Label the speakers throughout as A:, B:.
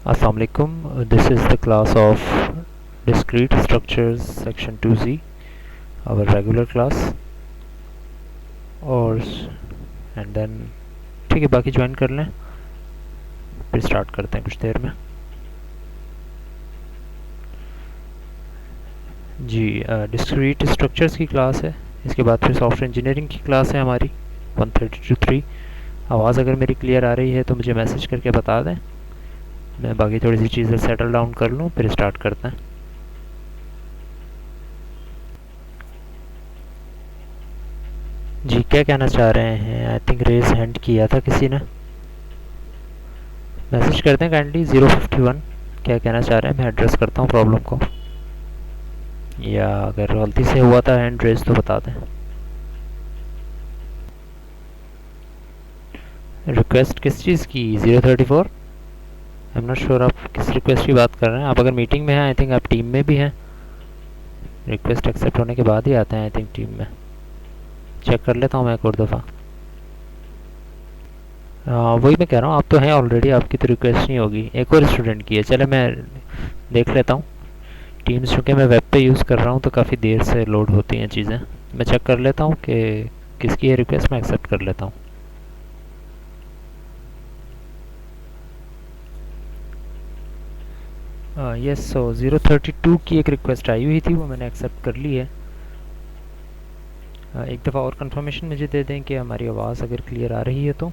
A: Assalamu alaikum. This is the class of discrete structures section 2Z, our regular class. और and then ठीक है, बाकी join कर लें, फिर स्टार्ट करते हैं कुछ देर में। जी, डिस्क्रीट स्ट्रक्चर्स की क्लास है। इसके बाद फिर सॉफ्टवेयर इंजीनियरिंग की क्लास है हमारी 132.3। आवाज़ अगर मेरी क्लियर आ रही है तो मुझे मैसेज करके बता दें, मैं बाकी थोड़ी सी चीज़ें सेटल डाउन कर लूँ, फिर स्टार्ट करते हैं। जी, क्या कहना चाह रहे हैं? आई थिंक रेज हैंड किया था किसी ने। मैसेज करते हैं काइंडली 051। क्या कहना चाह रहे हैं, मैं एड्रेस करता हूँ प्रॉब्लम को, या अगर गलती से हुआ था हैंड रेज तो बता दें। रिक्वेस्ट किस चीज़ की? 034। आई एम नॉट श्योर आप किस रिक्वेस्ट की बात कर रहे हैं। आप अगर मीटिंग में हैं, आई थिंक आप टीम में भी हैं। रिक्वेस्ट एक्सेप्ट होने के बाद ही आते हैं आई थिंक टीम में। चेक कर लेता हूँ मैं एक और दफ़ा। वही मैं कह रहा हूँ, आप तो हैं ऑलरेडी, आपकी तो रिक्वेस्ट नहीं होगी। एक और स्टूडेंट की है, चले मैं देख लेता हूँ। टीम्स चूँकि मैं वेब पे यूज़ कर रहा हूँ तो काफ़ी देर से लोड होती हैं चीज़ें। मैं चेक कर लेता हूँ कि किसकी है रिक्वेस्ट, मैं एक्सेप्ट कर लेता हूँ। यस, सो 032 की एक रिक्वेस्ट आई हुई थी, वो मैंने एक्सेप्ट कर ली है। एक दफ़ा और कंफर्मेशन मुझे दे दें कि हमारी आवाज़ अगर क्लियर आ रही है तो।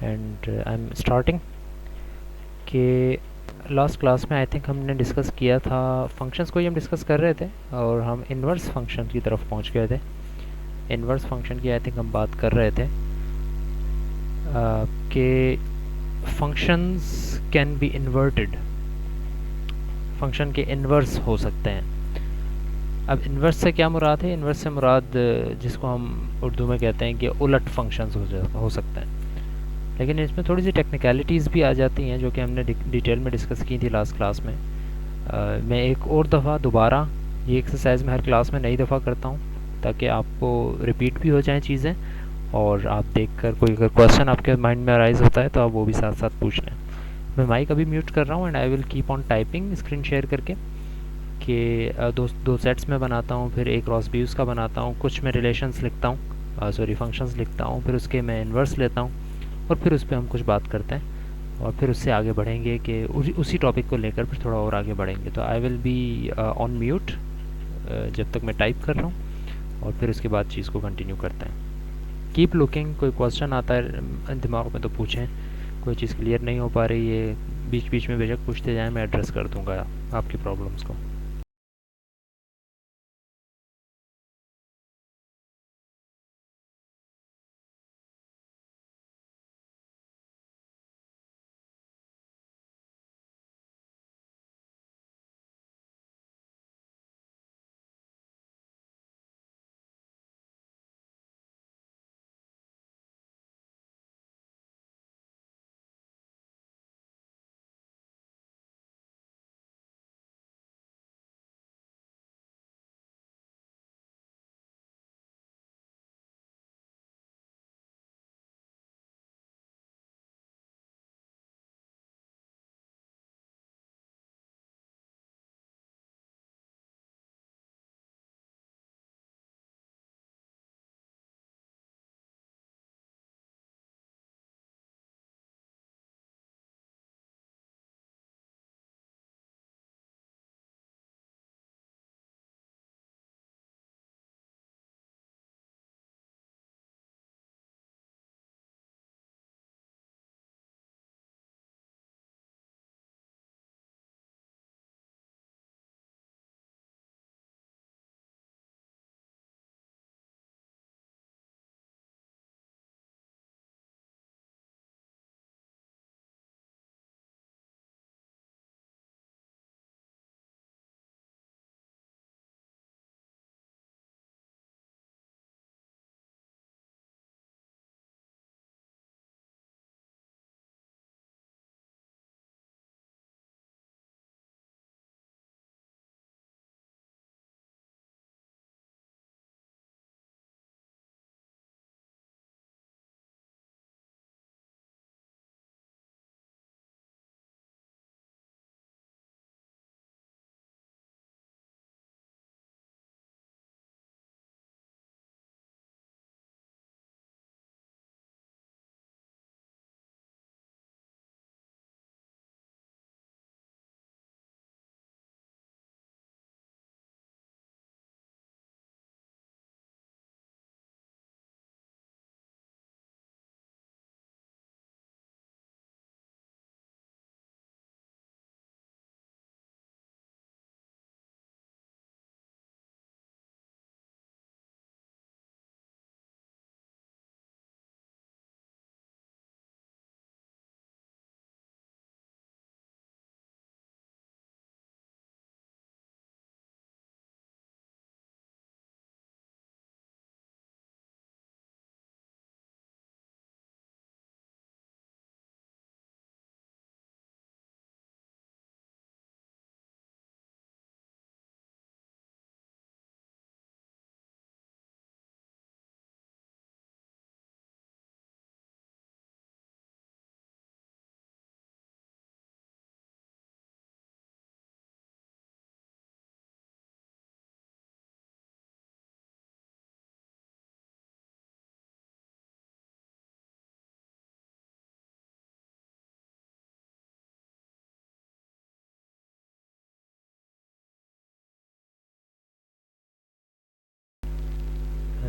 A: एंड आई एम स्टार्टिंग कि लास्ट क्लास में आई थिंक हमने डिस्कस किया था, फंक्शंस को ही हम डिस्कस कर रहे थे और हम इन्वर्स फंक्शन की तरफ पहुंच गए थे। इन्वर्स फंक्शन की आई थिंक हम बात कर रहे थे कि functions can be inverted, function के इन्वर्स हो सकते हैं। अब इन्वर्स से क्या मुराद है? इन्वर्स से मुराद जिसको हम उर्दू में कहते हैं कि उलट फंक्शंस हो सकते हैं। लेकिन इसमें थोड़ी सी टेक्निकलिटीज़ भी आ जाती हैं जो कि हमने डिटेल में डिस्कस की थी लास्ट क्लास में। मैं एक और दफ़ा दोबारा ये एक्सरसाइज में हर क्लास में नई दफ़ा करता हूँ ताकि आपको रिपीट भी हो जाएं चीज़ें, और आप देखकर कोई अगर क्वेश्चन आपके माइंड में अराइज होता है तो आप वो भी साथ साथ पूछ लें। मैं माइक अभी म्यूट कर रहा हूँ and I will keep on typing screen share करके कि दो दो सेट्स में बनाता हूँ, फिर एक क्रॉस व्यूज़ का बनाता हूँ, कुछ मैं रिलेशंस लिखता हूँ, सॉरी फंक्शंस लिखता हूँ, फिर उसके मैं इन्वर्स लेता हूँ और फिर उस पर हम कुछ बात करते हैं और फिर उससे आगे बढ़ेंगे कि उसी टॉपिक को लेकर फिर थोड़ा और आगे बढ़ेंगे। तो I will be on mute जब तक मैं टाइप कर रहा हूँ और फिर उसके बाद चीज़ को कंटिन्यू करते हैं। कीप लुकिंग, कोई क्वेश्चन आता है दिमाग में तो पूछें, कोई चीज़ क्लियर नहीं हो पा रही है बीच बीच में बेशक पूछते जाएं, मैं एड्रेस कर दूंगा आपकी प्रॉब्लम्स को।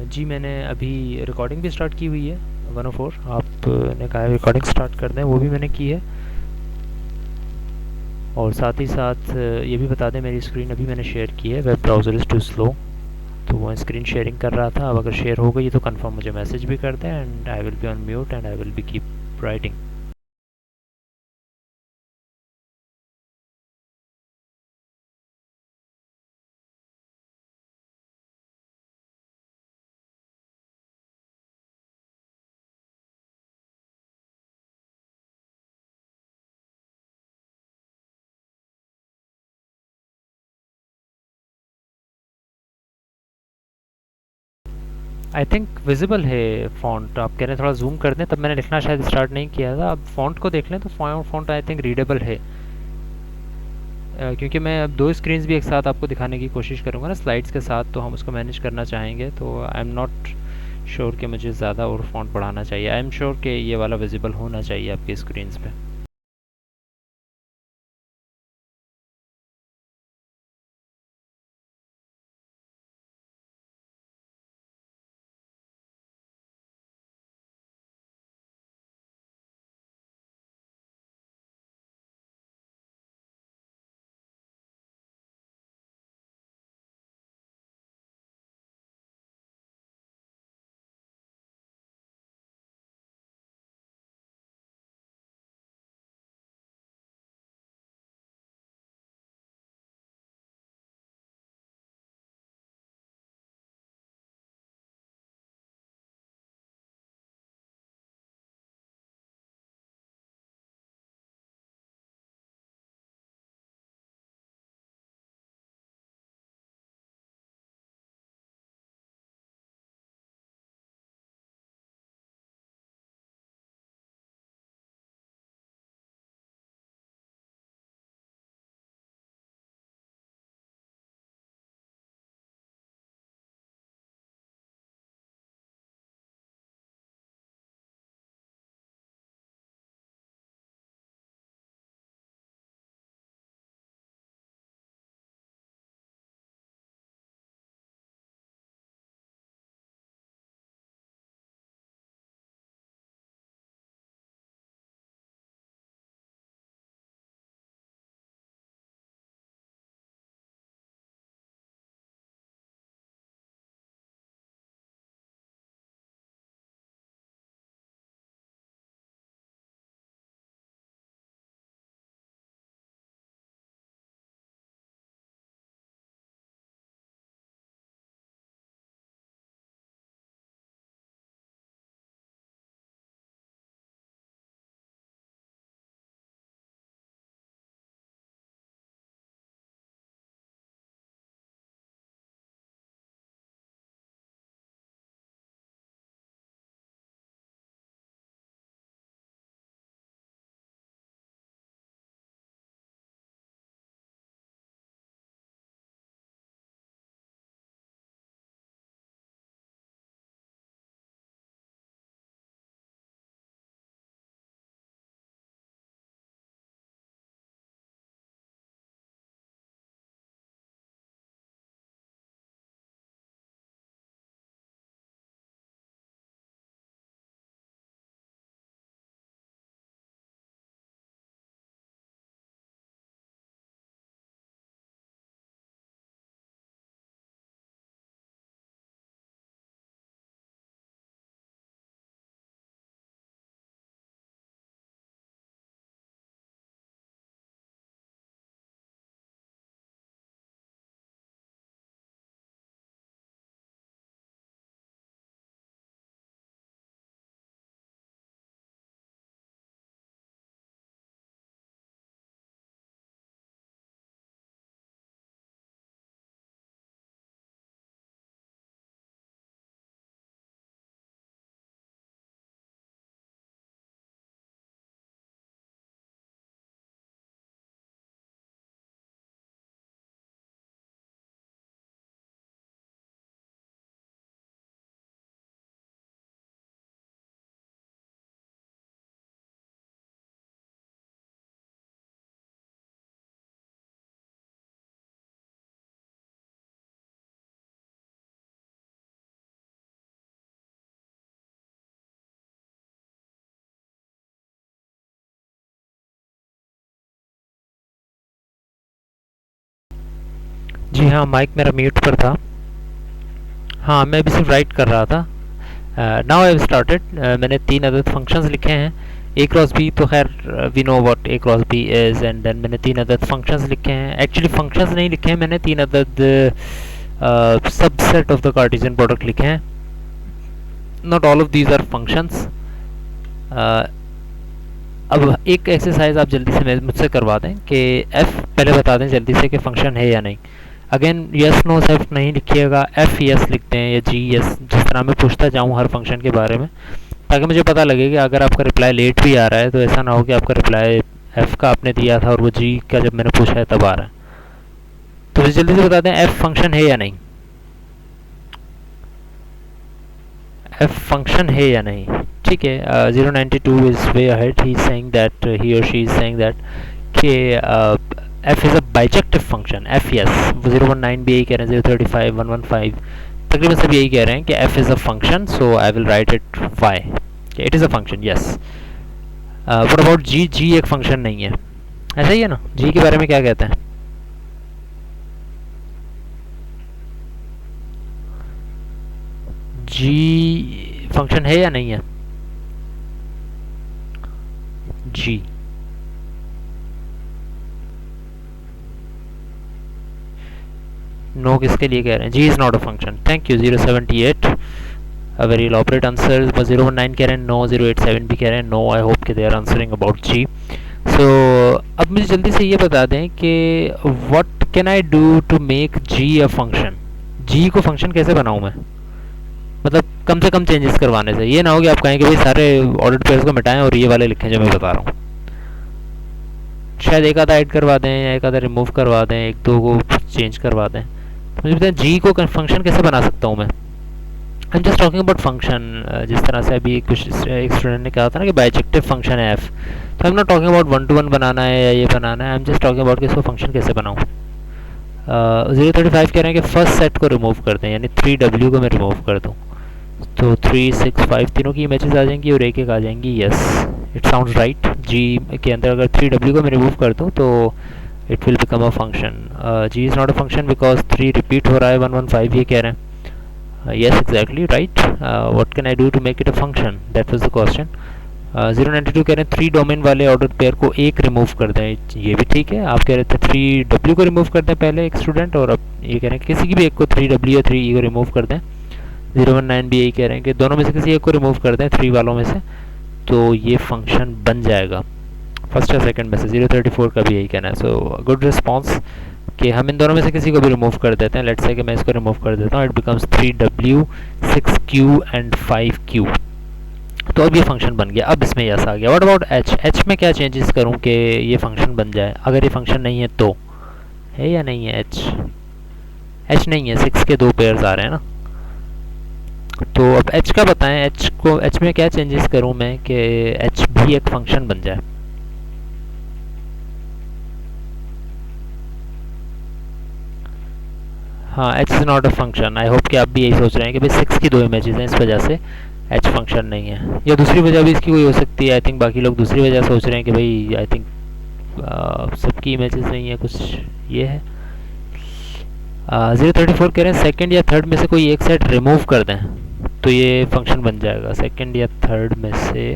A: जी मैंने अभी रिकॉर्डिंग भी स्टार्ट की हुई है 104। आपने कहा रिकॉर्डिंग स्टार्ट कर दें, वो भी मैंने की है। और साथ ही साथ ये भी बता दें मेरी स्क्रीन अभी मैंने शेयर की है। Web browser is too slow, तो वो स्क्रीन शेयरिंग कर रहा था। अब अगर शेयर हो गई तो कंफर्म मुझे मैसेज भी कर दें, and I will be on mute and I will be keep writing. I think visible है फ़ॉन्ट। आप कह रहे हैं थोड़ा जूम कर दें, तब मैंने लिखना शायद स्टार्ट नहीं किया था। अब फ़ॉन्ट को देख लें तो फ़ॉन्ट आई थिंक रीडेबल है। क्योंकि मैं अब दो स्क्रीन्स भी एक साथ आपको दिखाने की कोशिश करूँगा ना स्लाइड्स के साथ, तो हम उसको मैनेज करना चाहेंगे। तो आई एम नॉट श्योर कि मुझे ज़्यादा और फ़ॉन्ट बढ़ाना चाहिए। आई एम श्योर कि ये वाला विजिबल होना चाहिए आपकी स्क्रीन्स पे। जी हाँ, माइक मेरा म्यूट पर था। हाँ, मैं अभी सिर्फ राइट कर रहा था। Now I started. मैंने 3 अदद फंक्शंस लिखे हैं। ए क्रॉस बी तो खैर we know what A cross B is, and then मैंने 3 अदद फंक्शंस लिखे हैं। एक्चुअली फंक्शंस नहीं लिखे हैं मैंने, 3 अदद subset of the Cartesian product लिखे हैं। Not all of these are functions. अब एक एक्सरसाइज आप जल्दी से मुझसे करवा दें कि एफ पहले बता दें जल्दी से कि फंक्शन है या नहीं। अगेन यस नो सिर्फ नहीं लिखिएगा, एफ यस लिखते हैं या जी यस, जिस तरह मैं पूछता जाऊँ हर फंक्शन के बारे में, ताकि मुझे पता लगे कि अगर आपका रिप्लाई लेट भी आ रहा है तो ऐसा ना हो कि आपका रिप्लाई एफ का आपने दिया था और वो जी का जब मैंने पूछा है तब आ रहा है। तो मुझे जल्दी से बता दें एफ फंक्शन है या नहीं। एफ फंक्शन है या नहीं, ठीक है। 092 is way ahead, he is saying that, he और शी इज सेइंग दैट कि F is a bijective function. F yes, 019 भी यही कह रहे हैं, 035 115 तकरीबन सब यही कह रहे हैं कि F is a function, so I will write it Y, it is a function, yes. What about G? G एक फंक्शन नहीं है, ऐसा ही है ना? जी के बारे में क्या कहते हैं? जी फंक्शन है या नहीं है? जी नो किसके लिए कह रहे हैं? G is not a function. Thank you 078, a very elaborate answer. 019 कह रहे हैं नो, 087 भी कह रहे हैं नो। आई होप कि they are answering about G. So अब मुझे जल्दी से ये बता दें कि what can I do to make G a function. G को फंक्शन कैसे बनाऊँ मैं? मतलब कम से कम चेंजेस करवाने से, ये ना हो कि आप कहें कि भाई सारे ऑर्डर्ड पेयर्स को मिटाएं और ये वाले लिखें जो मैं बता रहा हूँ। शायद एक आधा ऐड करवा दें या एक आधा रिमूव करवा दें, एक दो को चेंज करवा दें। तो मुझे बताएं जी को फंक्शन कैसे बना सकता हूँ मैं? I am just talking about function. जिस तरह से अभी कुछ एक स्टूडेंट ने कहा था ना कि बाइजेक्टिव फंक्शन है एफ, तो I am not talking about 1 to 1 बनाना है या ये बनाना है। I am just talking about कि इसको फंक्शन कैसे बनाऊँ। 035 कह रहे हैं कि फर्स्ट सेट को रिमूव कर दें, यानी 3W को मैं रिमूव कर दूँ, तो 3 6 5 तीनों की इमेजेस आ जाएंगी और एक एक आ जाएंगी। Yes, it sounds right. G के अंदर अगर 3W को मैं रिमूव कर दूँ तो it will become a function. G is not a function because 3 repeat हो रहा है, 115 ये कह रहे हैं। yes, exactly right. What can I do to make it a function? That was the question. 092 कह रहे हैं 3 डोमेन वाले ऑर्डर पेयर को एक रिमूव कर दें, ये भी ठीक है। आप कह रहे थे 3W को रिमूव कर दें पहले एक स्टूडेंट, और अब ये कह रहे हैं किसी की भी एक को 3W या 3E को रिमूव कर दें। 019 भी यही कह रहे हैं कि दोनों में से किसी एक को रिमूव कर दें 3 वालों में से, तो ये फंक्शन बन जाएगा। फर्स्ट या सेकंड में से 034 का भी यही कहना है। सो गुड रिस्पॉन्स कि हम इन दोनों में से किसी को भी रिमूव कर देते हैं। लेट्स से कि मैं इसको रिमूव कर देता हूँ, it becomes 3W 6Q and 5Q। तो अब ये फंक्शन बन गया। अब इसमें यस आ गया। What about H? एच में क्या चेंजेस करूँ कि ये फंक्शन बन जाए? अगर ये फंक्शन नहीं है तो है या नहीं है एच? एच नहीं है, 6 के 2 पेयर्स आ रहे हैं ना। तो अब एच का बताएं, एच में क्या चेंजेस करूँ मैं कि एच भी एक फंक्शन बन जाए? हाँ, H is not a function. I hope कि आप भी यही सोच रहे हैं कि भाई 6 की 2 इमेजेस हैं, इस वजह से एच फंक्शन नहीं है। या दूसरी वजह भी इसकी कोई हो सकती है। आई थिंक बाकी लोग दूसरी वजह सोच रहे हैं कि भाई आई थिंक सबकी इमेजेस नहीं है, कुछ ये है। 034 कह रहे हैं सेकंड या थर्ड में से कोई एक सेट रिमूव कर दें तो ये फंक्शन बन जाएगा। सेकंड या थर्ड में से,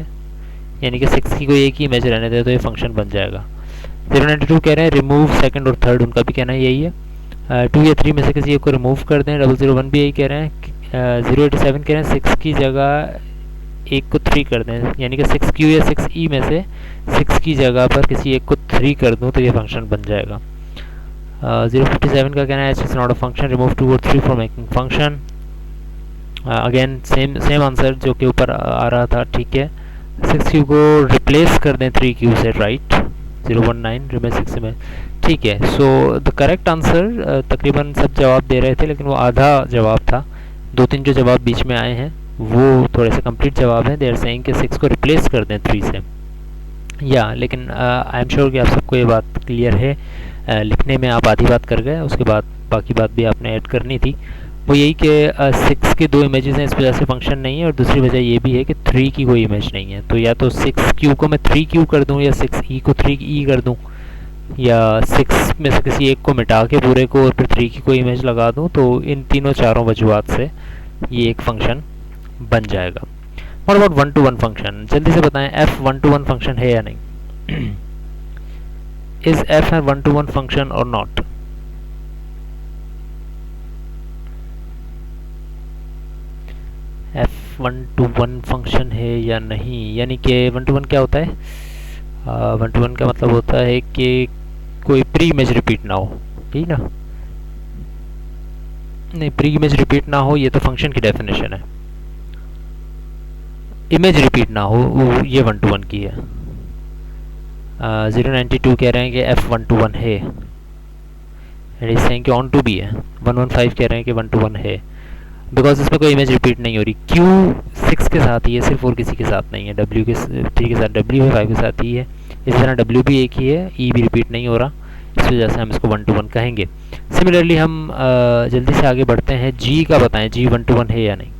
A: यानी कि 6 की कोई एक ही इमेज रहने दे तो ये फंक्शन बन जाएगा। 092 कह रहे हैं रिमूव सेकंड और थर्ड, उनका भी कहना यही है। 2 या 3 में से किसी एक को रिमूव कर दें। 001 भी यही कह रहे हैं। 087 कह रहे हैं 6 की जगह एक को 3 कर दें, यानी कि 6Q या 6E में से 6 की जगह पर किसी एक को 3 कर दूँ तो ये फंक्शन बन जाएगा। 057 का कहना है H is not a function, remove 2 और 3 for making function. Again same answer जो कि ऊपर आ रहा था, ठीक है। 6Q को रिप्लेस कर दें 3Q से, राइट। 019 रिमेन 6 में, ठीक है। सो द करेक्ट आंसर, तकरीबन सब जवाब दे रहे थे लेकिन वो आधा जवाब था। 2-3 जो जवाब बीच में आए हैं वो थोड़े से कंप्लीट जवाब हैं। दे आर सेइंग कि 6 को रिप्लेस कर दें 3 से, या लेकिन आई एम श्योर कि आप सबको ये बात क्लियर है। लिखने में आप आधी बात कर गए, उसके बाद बाकी बात भी आपने ऐड करनी थी। वो यही कि 6 के 2 इमेजेस हैं, इस वजह से फंक्शन नहीं है, और दूसरी वजह ये भी है कि 3 की कोई इमेज नहीं है। तो या तो 6Q को मैं 3Q कर दूं या 6E को 3E कर दूं, या 6 में से किसी एक को मिटा के पूरे को और फिर 3 की कोई इमेज लगा दूँ, तो इन तीनों चारों वजूहत से ये एक फंक्शन बन जाएगा। What about one to one function? जल्दी से बताएं, F one to one function है या नहीं? Is F a one to one function और not? F one to one function है या नहीं, यानी कि वन टू वन क्या होता है? वन टू वन का मतलब होता है कि कोई प्री इमेज रिपीट ना हो, ठीक ना? नहीं, प्री इमेज रिपीट ना हो ये तो फंक्शन की डेफिनेशन है। इमेज रिपीट ना हो वो ये वन टू वन की है। 092 कह रहे हैं कि एफ वन टू वन है, एंड इस सेइंग कि ऑन टू भी है। 115 कह रहे हैं कि वन टू वन है, बिकॉज इसमें कोई इमेज रिपीट नहीं हो रही। क्यू 6 के साथ ही है सिर्फ, और किसी के साथ नहीं है। डब्ल्यू के 3 के साथ डब्ल्यू है, 5 के साथ ई है। इसी तरह डब्ल्यू भी एक ही है, ई भी रिपीट नहीं हो रहा, इस वजह से हम इसको वन टू वन कहेंगे। सिमिलरली हम जल्दी से आगे बढ़ते हैं। जी का बताएं, जी वन टू वन है या नहीं?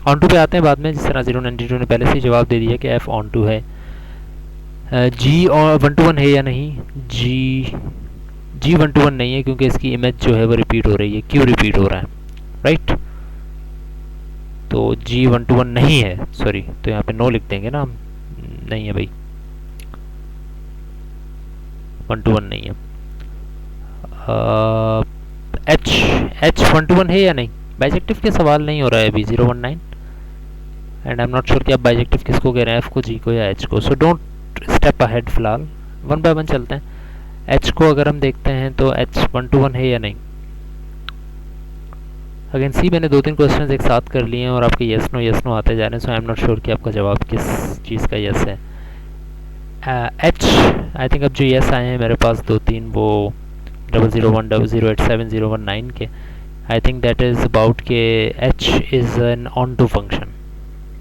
A: ऑन टू पे आते हैं बाद में, जिस तरह 092 ने पहले से ही जवाब दे दिया कि एफ ऑन टू है। जी और वन टू वन है या नहीं? जी वन टू वन नहीं है, क्योंकि इसकी इमेज जो है वो रिपीट हो रही है। क्यों रिपीट हो रहा है, राइट? तो जी वन टू वन नहीं है, सॉरी, तो यहाँ पे नो लिख देंगे ना हम, नहीं है भाई, वन टू वन नहीं है। एच वन टू वन है या नहीं? बाइजेक्टिव के सवाल नहीं हो रहा है अभी 019, and I am not sure कि आप बाइजेक्टिव किसको कह रहे हैं, एफ को, जी को या एच को। सो डोंट स्टेप अहेड फिलहाल, वन बाय वन चलते हैं। एच को अगर हम देखते हैं तो एच वन टू वन है या नहीं? अगेन सी, मैंने 2-3 क्वेश्चन एक साथ कर लिए हैं और आपके यस नो आते जा रहे हैं, सो आई एम नॉट श्योर कि आपका जवाब किस चीज़ का यस है। एच आई थिंक अब जो यस आए हैं मेरे पास 2-3, वो 0010087019 के, I think that is about K H is an onto function,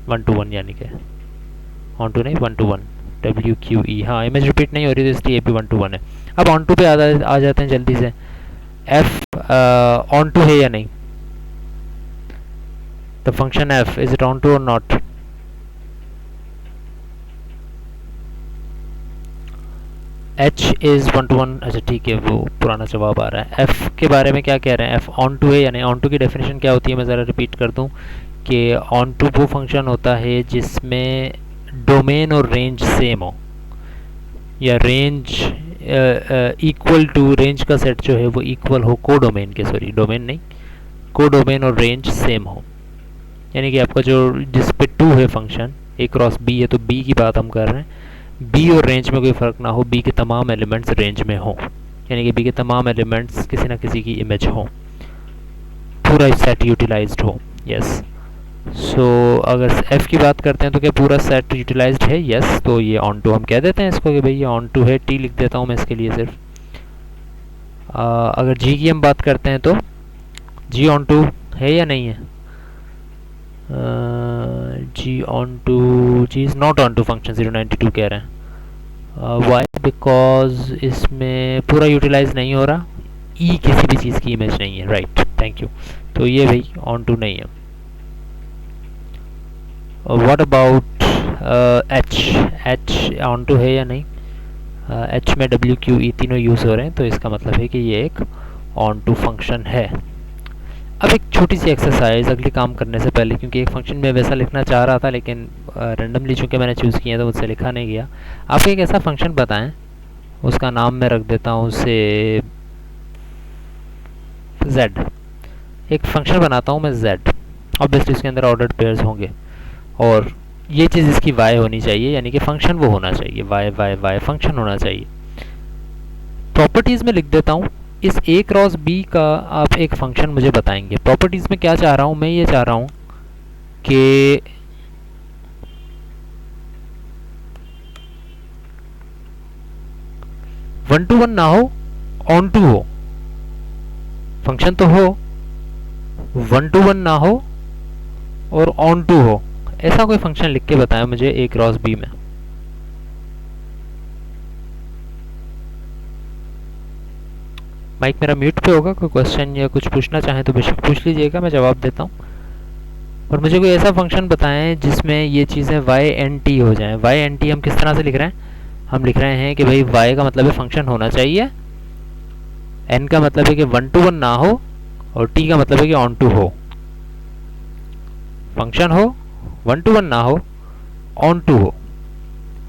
A: one to one, यानी कि ऑन टू नहीं, one to one, W Q E. हाँ, इमेज रिपीट नहीं हो रही, तो इसलिए ये भी वन टू वन है। अब ऑन टू पे आ जाते हैं जल्दी से। एफ ऑन टू है या नहीं? The function f, is it onto or not? h is one to one. अच्छा ठीक है, वो पुराना जवाब आ रहा है। f के बारे में क्या कह रहे हैं? f ऑन टू है या नहीं? ऑन टू की डेफिनेशन क्या होती है, मैं ज़रा रिपीट कर दूं कि ऑन टू वो फंक्शन होता है जिसमें डोमेन और रेंज सेम हो, या रेंज इक्वल टू, रेंज का सेट जो है वो इक्वल हो को डोमेन के, सॉरी डोमेन नहीं, को डोमेन और रेंज सेम हो। यानी कि आपका जो जिस पे टू है फंक्शन, ए क्रॉस बी है, तो बी की बात हम कर रहे हैं, बी और रेंज में कोई फ़र्क ना हो, बी के तमाम एलिमेंट्स रेंज में हो, यानी कि बी के तमाम एलिमेंट्स किसी ना किसी की इमेज हो, पूरा सेट यूटिलाइज्ड हो। यस, सो अगर एफ की बात करते हैं तो क्या पूरा सेट यूटिलाइज्ड है? यस, तो ये ऑन टू हम कह देते हैं इसको कि भाई ये ऑन टू है। टी लिख देता हूँ मैं इसके लिए सिर्फ। अगर जी की हम बात करते हैं तो जी ऑन टू है या नहीं है? G onto, G is not onto function, 092 कह रहे हैं। वाई? बिकॉज इसमें पूरा यूटिलाइज नहीं हो रहा, ई किसी भी चीज़ की इमेज नहीं है, राइट, थैंक यू। तो ये भाई ऑन टू नहीं है। What about h onto है या नहीं? एच में डब्ल्यू क्यू ई तीनों यूज़ हो रहे हैं, तो इसका मतलब है कि ये एक ऑन टू फंक्शन है। अब एक छोटी सी एक्सरसाइज अगली काम करने से पहले, क्योंकि एक फंक्शन में वैसा लिखना चाह रहा था लेकिन रेंडमली चूँकि मैंने चूज़ किया तो मुझसे लिखा नहीं गया। आप एक ऐसा फंक्शन बताएं, उसका नाम मैं रख देता हूँ उसे z। एक फंक्शन बनाता हूँ मैं z, ऑब्वियसली इसके अंदर ऑर्डर्ड पेयर्स होंगे, और ये चीज़ इसकी y होनी चाहिए, यानी कि फंक्शन वो होना चाहिए, y फंक्शन होना चाहिए। प्रॉपर्टीज़ में लिख देता हूँ, इस a क्रॉस b का आप एक फंक्शन मुझे बताएंगे। प्रॉपर्टीज़ में क्या चाह रहा हूँ मैं? ये चाह रहा हूँ कि वन टू वन ना हो, ऑन टू हो, फंक्शन तो हो, वन टू वन ना हो और ऑन टू हो, ऐसा कोई फंक्शन लिख के बताएं मुझे a क्रॉस b में। माइक मेरा म्यूट पे होगा, कोई क्वेश्चन या कुछ पूछना चाहें तो बेशक पूछ लीजिएगा, मैं जवाब देता हूँ। और मुझे कोई ऐसा फंक्शन बताएं जिसमें ये चीज़ें y एन टी हो जाएं। y एन टी हम किस तरह से लिख रहे हैं? हम लिख रहे हैं कि भाई y का मतलब है फंक्शन होना चाहिए, n का मतलब है कि 1 to 1 ना हो, और t का मतलब है कि ऑन टू हो। फंक्शन हो, 1 to 1 ना हो, ऑन टू हो,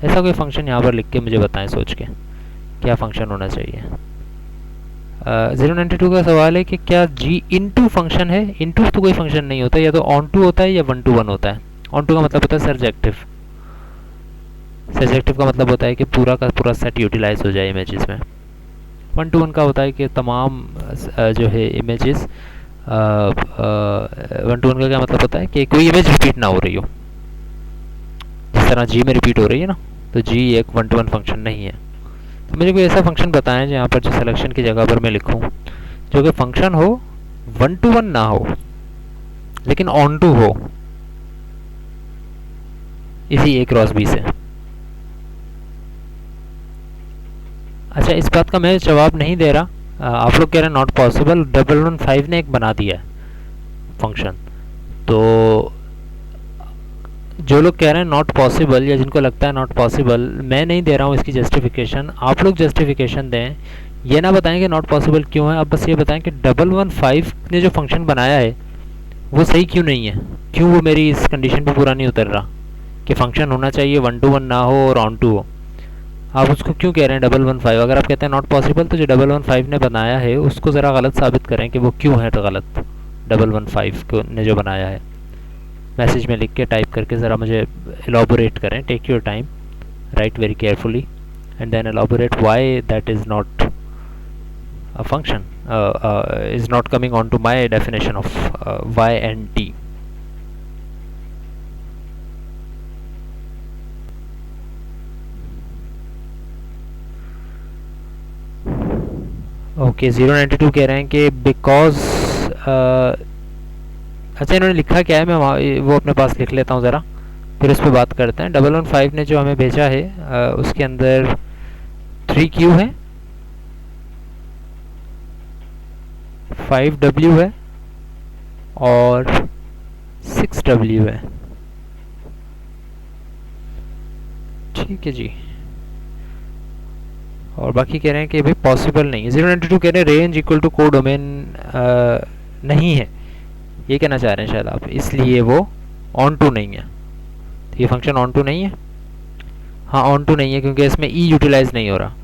A: ऐसा कोई फंक्शन यहाँ पर लिख के मुझे बताएं सोच के क्या फंक्शन होना चाहिए। 092 का सवाल है कि क्या g इंटू फंक्शन है। इंटू तो कोई फंक्शन नहीं होता, या तो ऑन टू होता है या 1 to 1 होता है। ऑन टू का मतलब होता है सर्जेक्टिव। सर्जेक्टिव का मतलब होता है कि पूरा का पूरा सेट यूटिलाइज हो जाए इमेजेस में। 1 to 1 का होता है कि तमाम जो है इमेजेस 1 to 1 का क्या मतलब होता है कि कोई इमेज रिपीट ना हो रही हो, जिस तरह जी में रिपीट हो रही है ना, तो जी एक 1 to 1 फंक्शन नहीं है। तो मुझे कोई ऐसा फंक्शन बताएं जहाँ पर जो सिलेक्शन की जगह पर मैं लिखूँ जो कि फंक्शन हो, 1 to 1 ना हो, लेकिन ऑन टू हो इसी ए क्रॉस बी से। अच्छा, इस बात का मैं जवाब नहीं दे रहा। आप लोग कह रहे हैं नॉट पॉसिबल, 115 ने एक बना दिया है फंक्शन। तो जो लोग कह रहे हैं नॉट पॉसिबल, या जिनको लगता है नॉट पॉसिबल, मैं नहीं दे रहा हूँ इसकी जस्टिफिकेशन, आप लोग जस्टिफिकेशन दें। ये ना बताएं कि नॉट पॉसिबल क्यों है, आप बस ये बताएं कि 115 ने जो फंक्शन बनाया है वो सही क्यों नहीं है, क्यों वो मेरी इस कंडीशन पे पूरा नहीं उतर रहा कि फंक्शन होना चाहिए 1 to 1 ना हो और ऑन टू हो। आप उसको क्यों कह रहे हैं 115? अगर आप कहते हैं नॉट पॉसिबल, तो जो 115 ने बनाया है उसको ज़रा गलत साबित करें कि वो क्यों है तो गलत। 115 को ने जो बनाया है, मैसेज में लिख के टाइप करके ज़रा मुझे एलाबोरेट करें। Take your time, write very carefully, and then elaborate why that is not a function, is not coming on to my definition of y and t. Okay, 092 कह रहे हैं कि बिकॉज अच्छा, इन्होंने लिखा क्या है, मैं वो अपने पास लिख लेता हूँ ज़रा, फिर उस पर बात करते हैं। 115 ने जो हमें भेजा है उसके अंदर 3Q है, 5W है और 6W है। ठीक है जी, और बाकी कह रहे हैं कि भाई पॉसिबल नहीं है। 092 कह रहे हैं रेंज इक्वल टू कोडोमेन नहीं है, ये कहना चाह रहे हैं शायद आप, इसलिए वो ऑन टू नहीं है। तो ये फंक्शन ऑन टू नहीं है। हाँ, ऑन टू नहीं है क्योंकि इसमें ई यूटिलाइज नहीं हो रहा।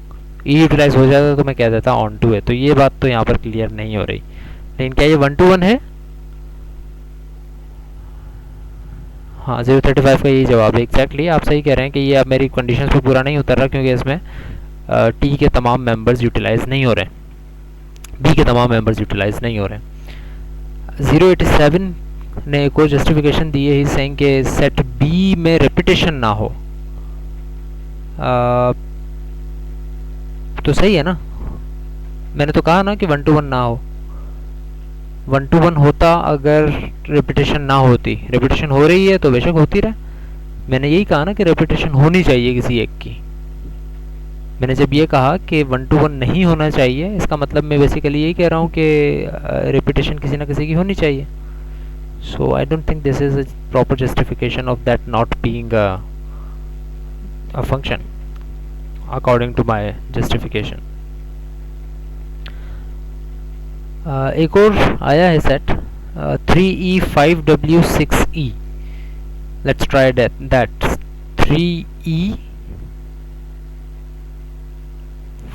A: ई यूटिलाइज हो जाता तो मैं कह देता ऑन टू है। तो ये बात तो यहाँ पर क्लियर नहीं हो रही। लेकिन क्या ये 1 to 1 है? हाँ, 035 का यही जवाब है। एग्जैक्टली आप सही कह रहे हैं कि ये अब मेरी कंडीशंस पे पूरा नहीं उतर रहा क्योंकि इसमें टी के तमाम मेंबर्स यूटिलाइज नहीं हो रहे, बी के तमाम मेंबर्स यूटिलाइज नहीं हो रहे। 087 ने एक और जस्टिफिकेशन दी है, ही सेइंग कि सेट बी में रिपीटेशन ना हो। तो सही है ना, मैंने तो कहा ना कि 1 to 1 ना हो। 1 to 1 होता अगर रिपीटेशन ना होती। रिपीटेशन हो रही है तो बेशक होती रहे। मैंने यही कहा ना कि रिपीटेशन होनी चाहिए किसी एक की। मैंने जब ये कहा कि 1 to 1 नहीं होना चाहिए, इसका मतलब मैं बेसिकली यही कह रहा हूँ कि रिपीटेशन किसी ना किसी की होनी चाहिए। So I don't think this is a proper justification of that not being a function according to my justification. एक और आया है set 3E 5W 6E। Let's try that 3E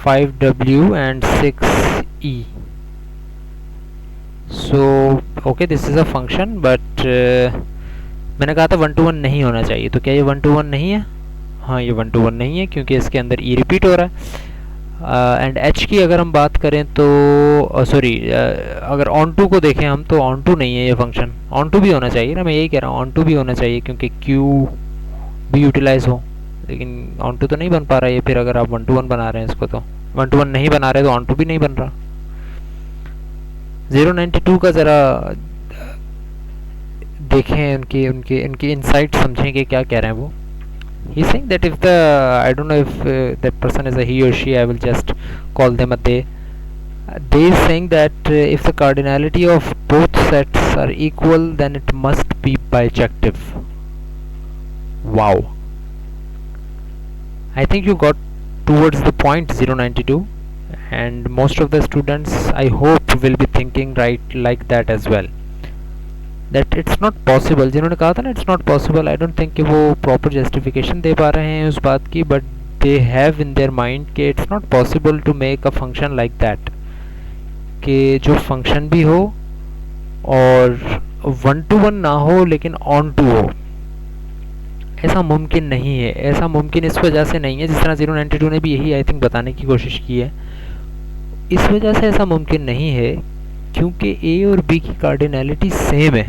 A: 5W and 6E. So okay, this is a function, but मैंने कहा था 1 to 1 नहीं होना चाहिए। तो क्या ये 1 to 1 नहीं है? हाँ, ये 1 to 1 नहीं है क्योंकि इसके अंदर E रिपीट हो रहा है। एंड H की अगर हम बात करें तो सॉरी, अगर ऑन टू को देखें हम तो ऑन टू नहीं है ये फंक्शन। ऑन टू भी होना चाहिए ना, मैं यही कह रहा हूँ ऑन टू भी होना चाहिए क्योंकि Q भी यूटिलाइज हो, लेकिन ऑन टू तो नहीं बन पा रहा है ये। फिर अगर आप 1 to 1 बना रहे हैं इसको, तो 1 to 1 नहीं बना रहे तो ऑन टू भी नहीं बन रहा। 092 का ज़रा देखें, उनकी उनकी उनकी इनसाइट समझें कि क्या कह रहे हैं वो। He's saying that if the, I don't know if that person is a he or she, I will just call them a they. They is saying that if the cardinality of both sets are equal, then it must be bijective. Wow. I think you got towards the point 092, and most of the students I hope will be thinking right like that as well, that it's not possible. जिन्होंने कहा था ना it's not possible, I don't think कि वो proper justification दे पा रहे हैं उस बात की, but they have in their mind कि it's not possible to make a function like that, कि जो function भी हो और 1 to 1 ना हो लेकिन on to हो, ऐसा मुमकिन नहीं है। ऐसा मुमकिन इस वजह से नहीं है, जिस तरह 092 ने भी यही आई थिंक बताने की कोशिश की है, इस वजह से ऐसा मुमकिन नहीं है क्योंकि ए और बी की कार्डिनैलिटी सेम है।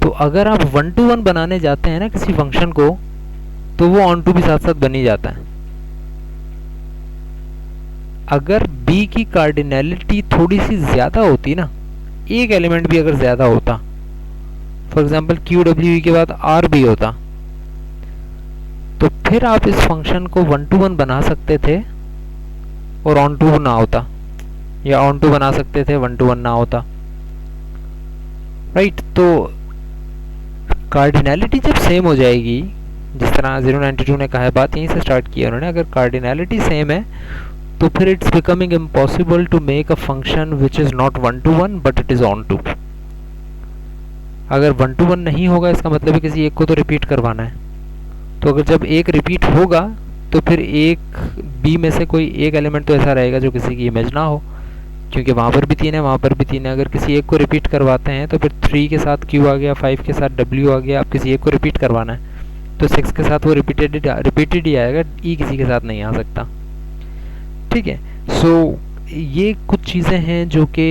A: तो अगर आप 1 to 1 बनाने जाते हैं ना किसी फंक्शन को, तो वो ऑन टू भी साथ साथ बन ही जाता है। अगर बी की कार्डिनैलिटी थोड़ी सी ज़्यादा होती ना, एक एलिमेंट भी अगर ज़्यादा होता, फॉर एग्जाम्पल क्यू डब्ल्यू के बाद आर भी होता, तो फिर आप इस फंक्शन को 1 to 1 बना सकते थे और ऑन टू ना होता, या ऑन टू बना सकते थे 1 to 1 ना होता, राइट। तो कार्डिनैलिटी जब सेम हो जाएगी, जिस तरह 092 ने कहा है, बात यहीं से स्टार्ट किया उन्होंने, अगर कार्डिनैलिटी सेम है तो फिर it's becoming impossible to make a function which is not 1 to 1 but it is onto. अगर 1 to 1 नहीं होगा इसका मतलब है किसी एक को तो रिपीट करवाना है, तो अगर जब एक रिपीट होगा तो फिर एक बी में से कोई एक एलिमेंट तो ऐसा रहेगा जो किसी की इमेज ना हो, क्योंकि वहाँ पर भी 3 है, वहाँ पर भी 3 है। अगर किसी एक को रिपीट करवाते हैं तो फिर 3 के साथ क्यू आ गया, 5 के साथ डब्ल्यू आ गया, अब किसी एक को रिपीट करवाना है तो 6 के साथ वो रिपीटेड ही आएगा, ई किसी के साथ नहीं आ सकता, ठीक है। सो ये कुछ चीज़ें हैं जो कि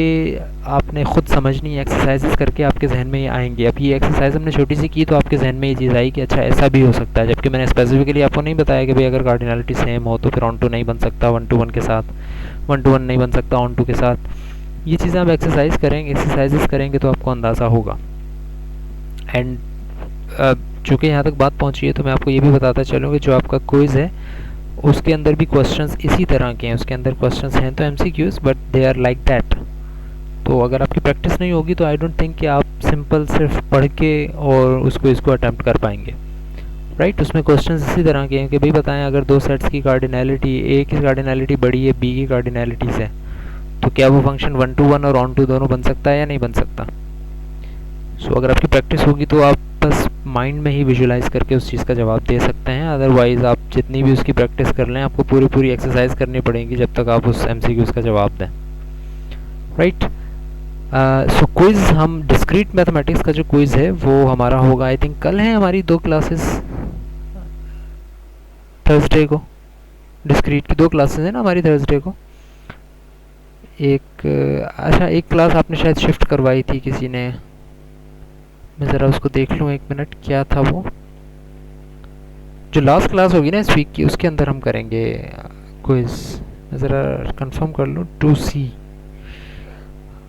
A: आपने ख़ुद समझनी है, एक्सरसाइजेस करके आपके जहन में ये आएंगी। अब ये एक्सरसाइज हमने छोटी सी की तो आपके जहन में ये चीज़ आई कि अच्छा ऐसा भी हो सकता है, जबकि मैंने स्पेसिफिकली आपको नहीं बताया कि भाई अगर कार्डिनैलिटी सेम हो तो फिर ऑन टू नहीं बन सकता 1 to 1 के साथ, 1 to 1 नहीं बन सकता ऑन टू के साथ। ये चीज़ें आप एक्सरसाइजेस करेंगे तो आपको अंदाज़ा होगा। एंड चूँकि यहाँ तक बात पहुँची है तो मैं आपको ये भी बताता चलूँ कि जो आपका क्विज़ है उसके अंदर भी क्वेश्चंस इसी तरह के हैं। उसके अंदर क्वेश्चंस हैं तो MCQs, but they are like that. तो अगर आपकी प्रैक्टिस नहीं होगी तो आई डोंट थिंक कि आप सिंपल सिर्फ पढ़ के और उसको अटैम्प्ट कर पाएंगे, राइट। उसमें क्वेश्चंस इसी तरह के हैं कि भाई बताएं अगर दो सेट्स की कार्डिनैलिटी, ए की कार्डिनैलिटी बड़ी है बी की कार्डिनैलिटी से, तो क्या वो फंक्शन 1 to 1 और ऑन टू दोनों बन सकता है या नहीं बन सकता। सो अगर आपकी प्रैक्टिस होगी तो आप बस माइंड में ही विजुलाइज करके उस चीज़ का जवाब दे सकते हैं, अदरवाइज़ आप जितनी भी उसकी प्रैक्टिस कर लें आपको पूरी एक्सरसाइज करनी पड़ेगी जब तक आप उस MCQs का जवाब दें, राइट। सो क्विज़, हम डिस्क्रीट मैथमेटिक्स का जो क्विज़ है वो हमारा होगा, आई थिंक कल है हमारी 2 क्लासेस, थर्सडे को डिस्क्रीट की 2 क्लासेस है ना हमारी थर्सडे को। अच्छा एक क्लास आपने शायद शिफ्ट करवाई थी किसी ने, मैं ज़रा उसको देख लूँ 1 मिनट, क्या था वो। जो लास्ट क्लास होगी ना इस वीक की उसके अंदर हम करेंगे क्विज़, मैं ज़रा कंफर्म कर लूँ 2C।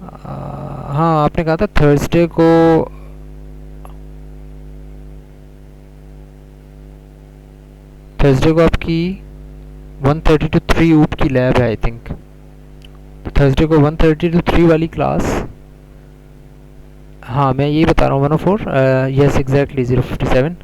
A: हाँ आपने कहा था थर्सडे को, आपकी 1:30 to 3 ऊप की लैब है आई थिंक। तो थर्सडे को 1:30 to 3 वाली क्लास, हाँ मैं यही बता रहा हूँ 104, यस एग्जैक्टली 057,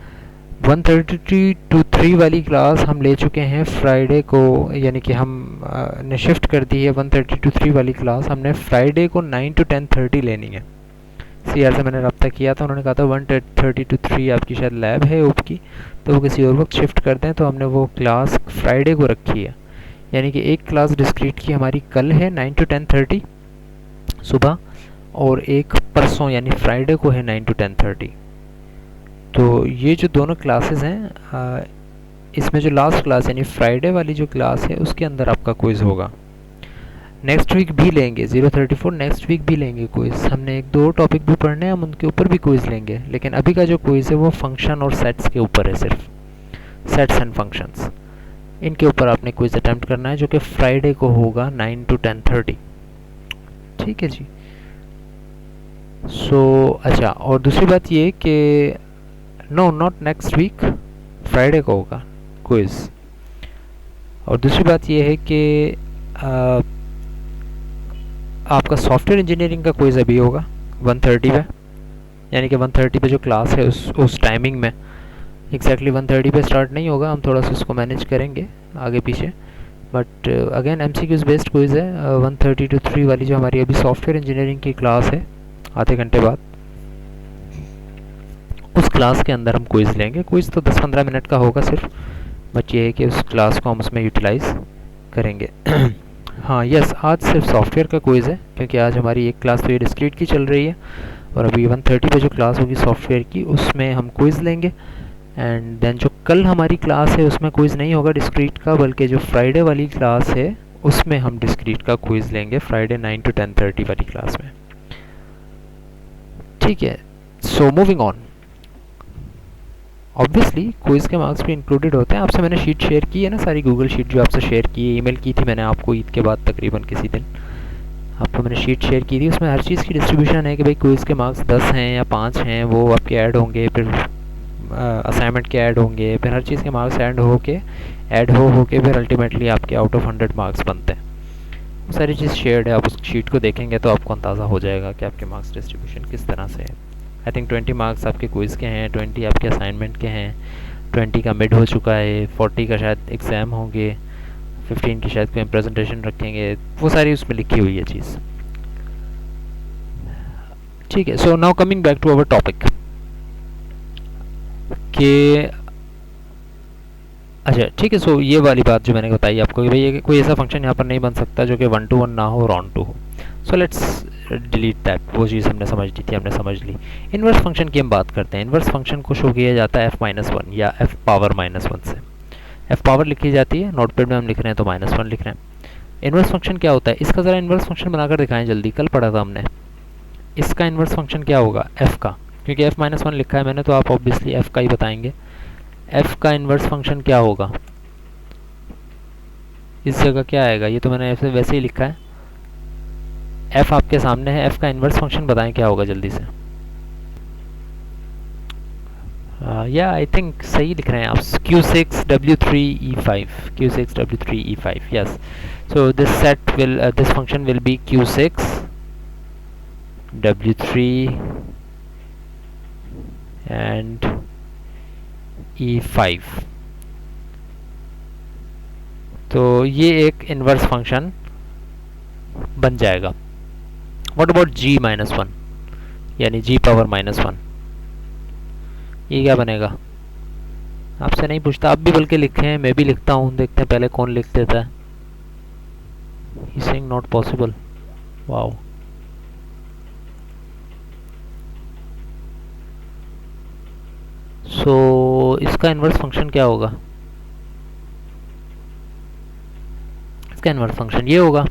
A: 1:30 to 3 वाली क्लास हम ले चुके हैं फ्राइडे को, यानी कि हम ने शिफ्ट कर दी है 1:30 to 3 वाली क्लास हमने फ्राइडे को 9 to 10:30 लेनी है। CR से मैंने रब्ता किया था, उन्होंने कहा था 1:30 to 3 आपकी शायद लैब है ऊप की, तो वो किसी और वक्त शिफ्ट कर दें, तो हमने वो क्लास फ्राइडे को रखी है। यानी कि एक क्लास डिस्क्रीट की हमारी कल है 9 to 10:30 सुबह, और एक परसों यानी फ्राइडे को है 9 to 10:30। तो ये जो दोनों क्लासेस हैं, इसमें जो लास्ट क्लास यानी फ्राइडे वाली जो क्लास है उसके अंदर आपका क्विज़ होगा। नेक्स्ट वीक भी लेंगे 034, नेक्स्ट वीक भी लेंगे क्विज़। हमने 1-2 टॉपिक भी पढ़ने हैं, हम उनके ऊपर भी क्विज़ लेंगे, लेकिन अभी का जो क्विज़ है वो फंक्शन और सेट्स के ऊपर है, सिर्फ सेट्स एंड फंक्शंस, इनके ऊपर आपने क्विज़ अटैम्प्ट करना है, जो कि फ्राइडे को होगा 9 to 10:30, ठीक है जी। अच्छा, और दूसरी बात ये कि no not next week, Friday को होगा क्विज़। और दूसरी बात ये है कि आपका सॉफ्टवेयर इंजीनियरिंग का क्विज़ अभी होगा 1:30 पे, यानी कि 1:30 पे जो क्लास है उस टाइमिंग में एग्जैक्टली 130 पे स्टार्ट नहीं होगा, हम थोड़ा सा उसको मैनेज करेंगे आगे पीछे, but again MCQs based quiz है। 1:30 to 3 वाली जो हमारी अभी सॉफ्टवेयर इंजीनियरिंग की क्लास है, आधे घंटे बाद उस क्लास के अंदर हम क्विज़ लेंगे। क्विज़ तो 10-15 मिनट का होगा सिर्फ, बट ये है कि उस क्लास को हम उसमें यूटिलाइज़ करेंगे। हाँ यस, आज सिर्फ सॉफ्टवेयर का क्विज़ है, क्योंकि आज हमारी एक क्लास तो ये डिस्क्रीट की चल रही है, और अभी 1:30 पे जो क्लास होगी सॉफ्टवेयर की उसमें हम क्विज़ लेंगे। एंड देन जो कल हमारी क्लास है उसमें क्विज़ नहीं होगा डिस्क्रीट का, बल्कि जो फ्राइडे वाली क्लास है उसमें हम डिस्क्रीट का क्विज़ लेंगे, फ्राइडे 9 to 10:30 वाली क्लास में। ठीक है, so moving on. Obviously quiz के मार्क्स भी इंक्लूडेड होते हैं। आपसे मैंने शीट शेयर की है ना, सारी गूगल शीट जो आपसे शेयर की है, ईमेल की थी मैंने आपको ईद के बाद तकरीबन किसी दिन आपको मैंने शीट शेयर की थी। उसमें हर चीज़ की डिस्ट्रीब्यूशन है कि भाई क्विज़ के मार्क्स 10 हैं या 5 हैं, वो आपके ऐड होंगे, फिर असाइनमेंट के ऐड होंगे, फिर हर चीज़ के मार्क्स ऐड हो के फिर अल्टीमेटली आपके आउट ऑफ 100 मार्क्स बनते हैं। वो सारी चीज़ शेयर्ड है, आप उस शीट को देखेंगे तो आपको अंदाज़ा हो जाएगा कि आपके मार्क्स डिस्ट्रीब्यूशन किस तरह से है। आई थिंक 20 मार्क्स आपके क्विज़ के हैं, 20 आपके असाइनमेंट के हैं, 20 का मिड हो चुका है, 40 का शायद एग्ज़ाम होंगे, 15 की शायद कोई प्रेजेंटेशन रखेंगे, वो सारी उसमें लिखी हुई है चीज़। ठीक है, so now coming back to our topic कि अच्छा ठीक है, सो ये वाली बात जो मैंने बताई आपको कि भाई कोई ऐसा फंक्शन यहाँ पर नहीं बन सकता जो कि 1-to-1 ना हो और ऑन टू हो। सो लेट्स डिलीट दैट, वो चीज़ हमने समझ ली थी, हमने समझ ली। इन्वर्स फंक्शन की हम बात करते हैं। इन्वर्स फंक्शन को शो किया जाता है f-1 या f पावर -1 से। f पावर लिखी जाती है, नोट पैड में हम लिख रहे हैं तो -1 लिख रहे हैं। इन्वर्स फंक्शन क्या होता है, इसका ज़रा इन्वर्स फंक्शन बनाकर दिखाएं जल्दी, कल पढ़ा था हमने। इसका इन्वर्स फंक्शन क्या होगा f का, क्योंकि f-1 लिखा है मैंने तो आप ऑब्वियसली f का ही बताएंगे। f का इन्वर्स फंक्शन क्या होगा, इस जगह क्या आएगा, ये तो मैंने ऐसे वैसे ही लिखा है। f आपके सामने है, f का इन्वर्स फंक्शन बताएं क्या होगा जल्दी से। या आई थिंक सही लिख रहे हैं आप, Q6W3E5, Q6W3E5, yes. So this function will be Q6W3 and E5। तो ये एक इन्वर्स फंक्शन बन जाएगा। व्हाट अबाउट G-1 यानी G पावर -1, ये क्या बनेगा, आपसे नहीं पूछता, आप भी बल्कि लिखे हैं, मैं भी लिखता हूँ, देखते हैं पहले कौन लिख देता है। He saying not possible, wow. So इसका इन्वर्स फंक्शन क्या होगा, इसका इन्वर्स फंक्शन ये होगा।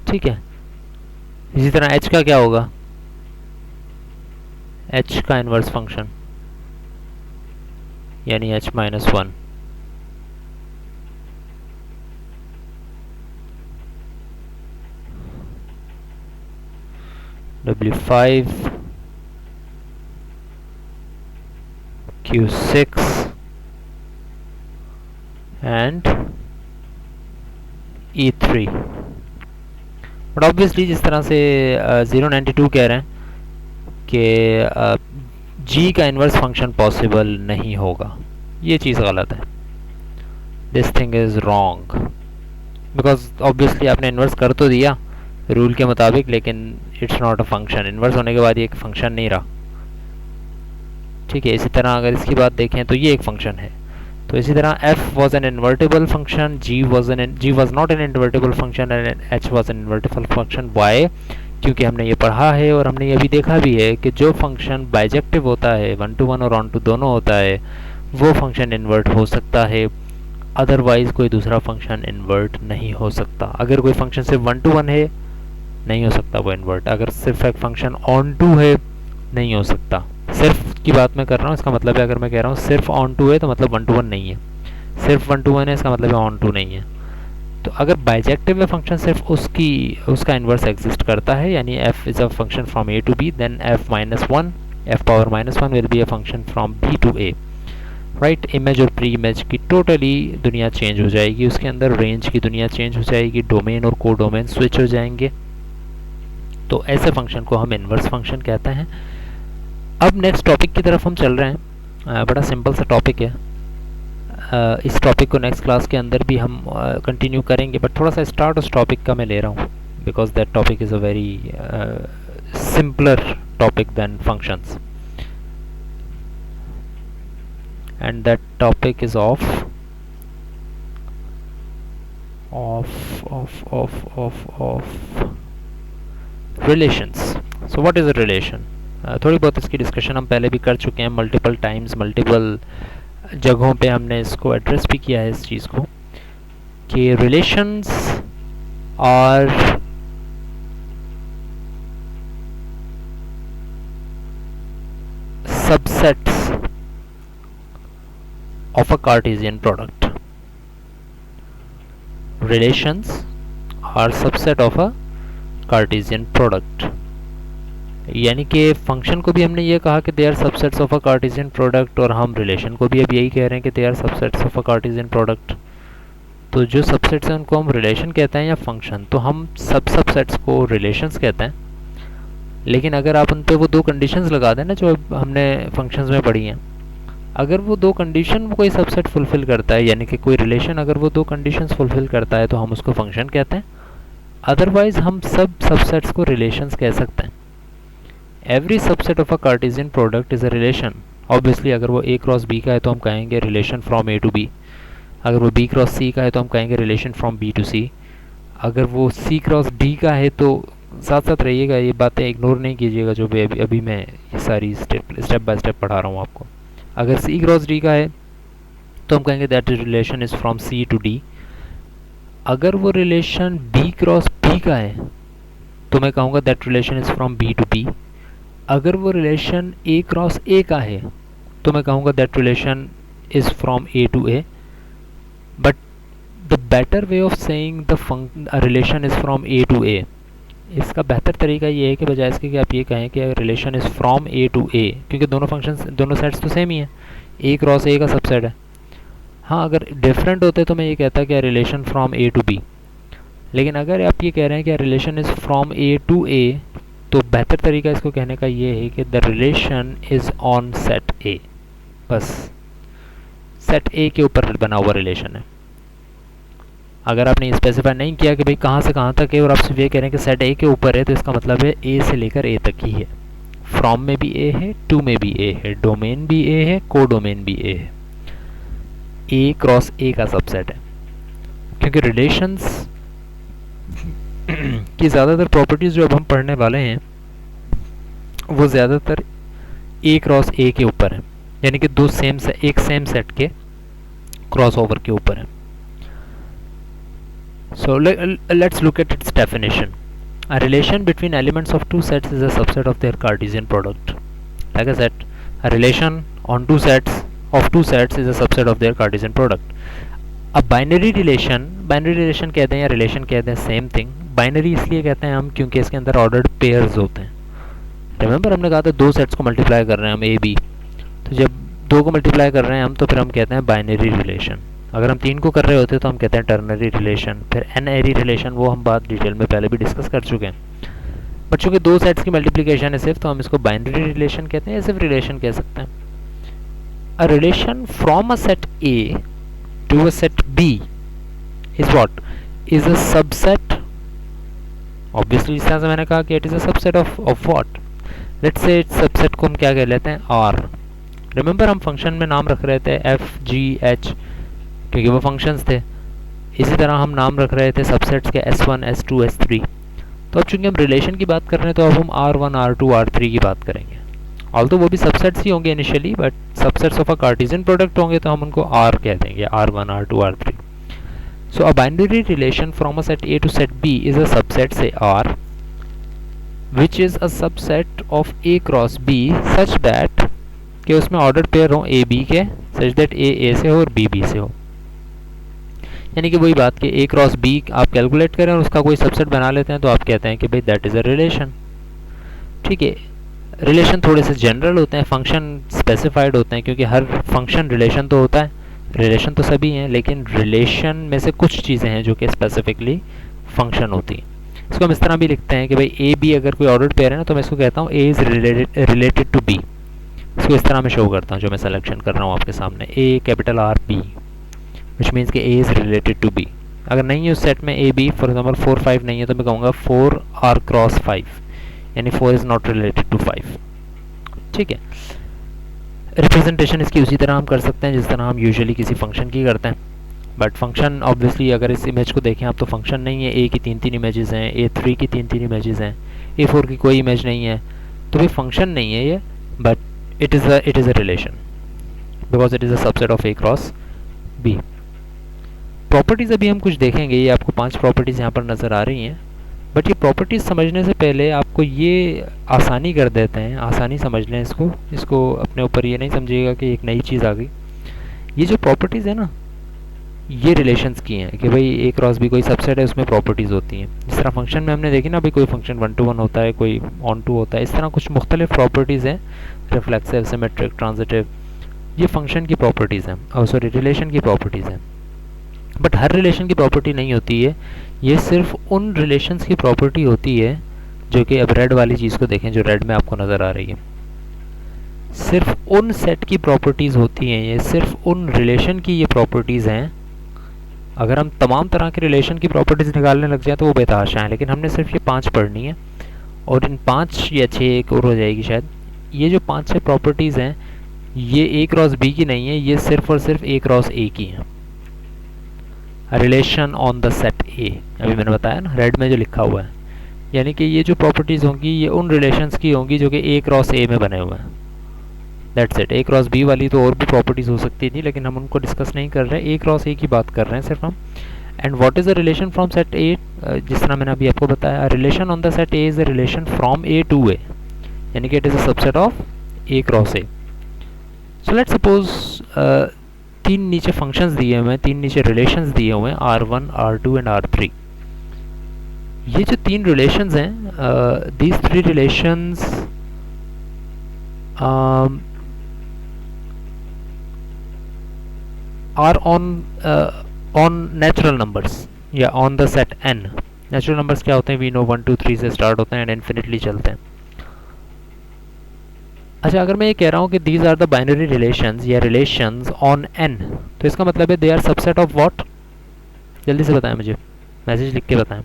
A: ठीक है, इसी तरह h का क्या होगा, h का इन्वर्स फंक्शन यानी h-1। W5 Q6 and E3। But obviously जिस तरह से 092 कह रहे हैं कि G का इन्वर्स फंक्शन पॉसिबल नहीं होगा, ये चीज़ गलत है। This thing is wrong, because obviously आपने इन्वर्स कर तो दिया रूल के मुताबिक, लेकिन it's not a function. Inverse होने के बाद ये एक फंक्शन नहीं रहा। ठीक है, इसी तरह अगर इसकी बात देखें तो ये एक फंक्शन है, तो इसी तरह f was an invertible function, g was not an invertible function and h was an invertible function। why? क्योंकि हमने ये पढ़ा है और हमने ये भी देखा भी है कि जो फंक्शन बाइजेक्टिव होता है, 1-to-1 और ऑन-टू दोनों होता है, वो फंक्शन इन्वर्ट हो सकता है, अदरवाइज कोई दूसरा फंक्शन इन्वर्ट नहीं हो सकता। अगर कोई फंक्शन सिर्फ 1-to-1 है नहीं हो सकता वो इन्वर्ट, अगर सिर्फ एक फंक्शन ऑन-टू है नहीं हो सकता। सिर्फ की बात मैं कर रहा हूँ, इसका मतलब है अगर मैं कह रहा हूँ सिर्फ ऑन-टू है तो मतलब 1-to-1 नहीं है, सिर्फ 1-to-1 है इसका मतलब है ऑन-टू नहीं है। तो अगर बाइजेक्टिव में फंक्शन सिर्फ उसका इन्वर्स एग्जिस्ट करता है, यानी f is a function from a to b, then f-1 f power -1 will be a function from b to a। Right. Image और प्री इमेज की टोटली दुनिया चेंज हो जाएगी, उसके अंदर रेंज की दुनिया चेंज हो जाएगी, डोमेन और को डोमेन स्विच हो जाएंगे। तो ऐसे फंक्शन को हम इन्वर्स फंक्शन कहते हैं। अब नेक्स्ट टॉपिक की तरफ हम चल रहे हैं। बड़ा सिंपल सा टॉपिक है। इस टॉपिक को नेक्स्ट क्लास के अंदर भी हम कंटिन्यू करेंगे, बट थोड़ा सा स्टार्ट उस टॉपिक का मैं ले रहा हूँ because that topic is a very simpler topic than functions, and that topic is of relations. So what is a relation? थोड़ी बहुत इसकी डिस्कशन हम पहले भी कर चुके हैं, मल्टीपल टाइम्स, मल्टीपल जगहों पे हमने इसको एड्रेस भी किया है इस चीज़ को कि relations are subsets of a Cartesian product. Relations are subset of a Cartesian product. यानी कि फंक्शन को भी हमने ये कहा कि they are subsets of a Cartesian product, और हम रिलेशन को भी अब यही कह रहे हैं कि they are subsets of a Cartesian product. तो जो सबसेट्स हैं उनको हम रिलेशन कहते हैं या फंक्शन। तो हम सब सबसेट्स को रिलेशंस कहते हैं, लेकिन अगर आप उन पर वो दो कंडीशंस लगा दें ना जो हमने फंक्शंस में पढ़ी हैं, अगर वो दो कंडीशन कोई सबसेट फुलफिल करता है, यानी कि कोई रिलेशन अगर वो दो कंडीशंस फुलफिल करता है तो हम उसको फंक्शन कहते हैं। अदरवाइज हम सब सबसेट्स को रिलेशंस कह सकते हैं। Every subset of a Cartesian product is a relation. Obviously अगर वो ए क्रॉस बी का है तो हम कहेंगे relation from A to B, अगर वो बी क्रॉस सी का है तो हम कहेंगे रिलेशन फ्रॉम बी टू सी, अगर वो सी क्रॉस डी का है तो साथ साथ रहिएगा, ये बातें इग्नोर नहीं कीजिएगा जो भी अभी मैं ये सारी स्टेप बाय स्टेप पढ़ा रहा हूँ आपको। अगर सी क्रॉस डी का है तो हम कहेंगे that relation is from C to D. अगर वो रिलेशन बी क्रॉस बी का है तो मैं कहूँगा that relation is from B to B. अगर वो रिलेशन ए क्रॉस ए का है तो मैं कहूँगा that relation is from A to A. But the better way of saying the relation is from A to A, इसका बेहतर तरीका ये है कि बजाय इसके कि आप ये कहें कि relation is from A to A, क्योंकि दोनों फंक्शंस दोनों सेट्स तो सेम ही हैं, ए क्रॉस ए का सबसेट है। हाँ, अगर डिफरेंट होते तो मैं ये कहता कि relation from A to B, लेकिन अगर आप ये कह रहे हैं कि relation is from A to A तो बेहतर तरीका इसको कहने का ये है कि the relation is on set A. बस सेट ए के ऊपर बना हुआ रिलेशन है। अगर आपने स्पेसिफाई नहीं किया कि भाई कहाँ से कहाँ तक है और आप सिर्फ ये कह रहे हैं कि सेट ए के ऊपर है, तो इसका मतलब है ए से लेकर ए तक ही है। फ्रॉम में भी ए है, टू में भी ए है, डोमेन भी ए है, को डोमेन भी ए है। ए क्रॉस ए का सबसेट है, क्योंकि रिलेशंस की ज़्यादातर प्रॉपर्टीज़ जो अब हम पढ़ने वाले हैं वो ज़्यादातर ए क्रॉस ए के ऊपर है, यानी कि दो एक सेम सेट के क्रॉस ओवर के ऊपर है। So let's look at its definition. A relation between elements of two sets is a subset of their Cartesian product. Like I said, a relation on two sets is a subset of their Cartesian product. A binary relation कहते हैं या relation कहते हैं, same thing. Binary इसलिए कहते हैं हम क्योंकि इसके अंदर ऑर्डर्ड पेयर्स होते हैं। रिमेंबर हमने कहा था दो सेट्स को मल्टीप्लाई कर रहे हैं हम ए बी, तो जब दो को मल्टीप्लाई कर रहे हैं हम तो फिर हम कहते हैं बाइनरी रिलेशन। अगर हम तीन को कर रहे होते तो हम कहते हैं टर्नरी रिलेशन। फिर एनएरी रिलेशन, वो हम बात डिटेल में पहले भी डिस्कस कर चुके हैं। बट चूँकि दो सेट्स की मल्टीप्लिकेशन है सिर्फ, तो हम इसको बाइनरी रिलेशन कहते हैं या सिर्फ रिलेशन कह सकते हैं। A relation from a set A to a set B is what? Is a subset. Obviously इस तरह से मैंने कहा कि it is a subset of what? Let's say इस सबसेट को हम क्या कह लेते हैं? आर। रिमेंबर हम फंक्शन में नाम रख रहे थे एफ जी एच, क्योंकि वो फंक्शंस थे। इसी तरह हम नाम रख रहे थे सबसेट्स के S1, S2, S3। तो अब चूंकि हम रिलेशन की बात कर रहे हैं तो अब हम R1, R2, R3 की बात करेंगे। ऑल्दो वो भी सबसेट्स ही होंगे initially, but subsets of a Cartesian product होंगे तो हम उनको R कह देंगे, R1, R2, R3। So a binary relation from a set A to set B is a subset से R, which is a subset of A cross B such that कि उसमें order pair हो A B के, such that A से हो और B B से हो। यानी कि वही बात कि ए क्रॉस बी आप कैलकुलेट करें और उसका कोई सबसेट बना लेते हैं तो आप कहते हैं कि भाई दैट इज़ अ रिलेशन। ठीक है, रिलेशन थोड़े से जनरल होते हैं, फंक्शन स्पेसिफाइड होते हैं, क्योंकि हर फंक्शन रिलेशन तो होता है, रिलेशन तो सभी हैं, लेकिन रिलेशन में से कुछ चीज़ें हैं जो कि स्पेसिफिकली फंक्शन होती हैं। इसको हम इस तरह भी लिखते हैं कि भाई ए बी अगर कोई ऑर्डर्ड पेयर है ना, तो मैं इसको कहता हूँ A is related to B. इसको इस तरह मैं शो करता हूँ जो मैं सिलेक्शन कर रहा हूँ आपके सामने, A capital R B, which means कि A is related to B. अगर नहीं है उस सेट में ए बी, फॉर एग्जाम्पल 4 5 नहीं है, तो मैं कहूँगा 4 आर क्रॉस 5, यानी 4 इज़ नॉट रिलेटेड टू 5। ठीक है, रिप्रेजेंटेशन इसकी उसी तरह हम कर सकते हैं जिस तरह हम यूजुअली किसी फंक्शन की करते हैं। बट फंक्शन ऑब्वियसली अगर इस इमेज को देखें आप तो फंक्शन नहीं है, ए की 3 इमेजेस हैं, A3 की 3 इमेजेस हैं, A4 की कोई इमेज नहीं है, तो भी फंक्शन नहीं है ये, but it is a relation because it is a subset of A cross B। Properties अभी हम कुछ देखेंगे, ये आपको 5 प्रॉपर्टीज़ यहाँ पर नज़र आ रही हैं, बट ये प्रॉपर्टीज़ समझने से पहले आपको ये आसानी कर देते हैं, आसानी समझ लें इसको अपने ऊपर ये नहीं समझिएगा कि एक नई चीज़ आ गई। ये जो प्रॉपर्टीज़ है ना, ये रिलेशंस की हैं कि भाई ए क्रॉस बी कोई सबसेट है, उसमें प्रॉपर्टीज़ होती हैं। जिस तरह फंक्शन में हमने देखी ना, भाई कोई फंक्शन 1 to 1 होता है, कोई ऑन टू होता है, इस तरह कुछ मुख्तलिफ प्रॉपर्टीज़ हैं, रिफ्लेक्सिव, सिमेट्रिक, ट्रांजिटिव, ये फंक्शन की प्रॉपर्टीज़ हैं, और सॉरी रिलेशन की प्रॉपर्टीज़ हैं। बट हर रिलेशन की प्रॉपर्टी नहीं होती है, ये सिर्फ उन रिलेशंस की प्रॉपर्टी होती है जो कि, अब रेड वाली चीज़ को देखें जो रेड में आपको नज़र आ रही है, सिर्फ उन सेट की प्रॉपर्टीज़ होती हैं, ये सिर्फ उन रिलेशन की ये प्रॉपर्टीज़ हैं। अगर हम तमाम तरह के रिलेशन की प्रॉपर्टीज़ निकालने लग जाए तो वो बेतहाशा है, लेकिन हमने सिर्फ ये 5 पढ़नी है, और इन 5 या 6 एक और हो जाएगी शायद। ये जो 5-6 प्रॉपर्टीज़ हैं, ये ए क्रॉस बी की नहीं है, ये सिर्फ और सिर्फ ए क्रॉस ए की हैं। रिलेशन ऑन द सेट ए, अभी मैंने बताया ना रेड में जो लिखा हुआ है, यानी कि ये जो प्रॉपर्टीज़ होंगी ये उन रिलेशंस की होंगी जो कि ए क्रॉस ए में बने हुए हैं। That's it. A cross B वाली तो और भी प्रॉपर्टीज़ हो सकती थी, लेकिन हम उनको डिस्कस नहीं कर रहे, ए क्रॉस ए की बात कर रहे हैं सिर्फ हम। And what is a relation from set A, जिस तरह मैंने अभी आपको बताया, relation on the set A is a relation from A to A, यानी कि it is a subset of A cross A. So let's suppose 3 नीचे functions दिए हुए हैं, 3 नीचे रिलेशंस दिए हुए हैं, R1, R2 एंड R3। ये जो 3 रिलेशंस हैं, these 3 relations are on natural numbers या on the set n। Natural numbers क्या होते हैं, वी नो 1 2 3 से स्टार्ट होते हैं एंड इन्फिनिटली चलते हैं। अच्छा, अगर मैं ये कह रहा हूँ कि these are the binary relations या रिलेशंस ऑन n, तो इसका मतलब है they are subset of what, जल्दी से बताएं मुझे, मैसेज लिख के बताएं।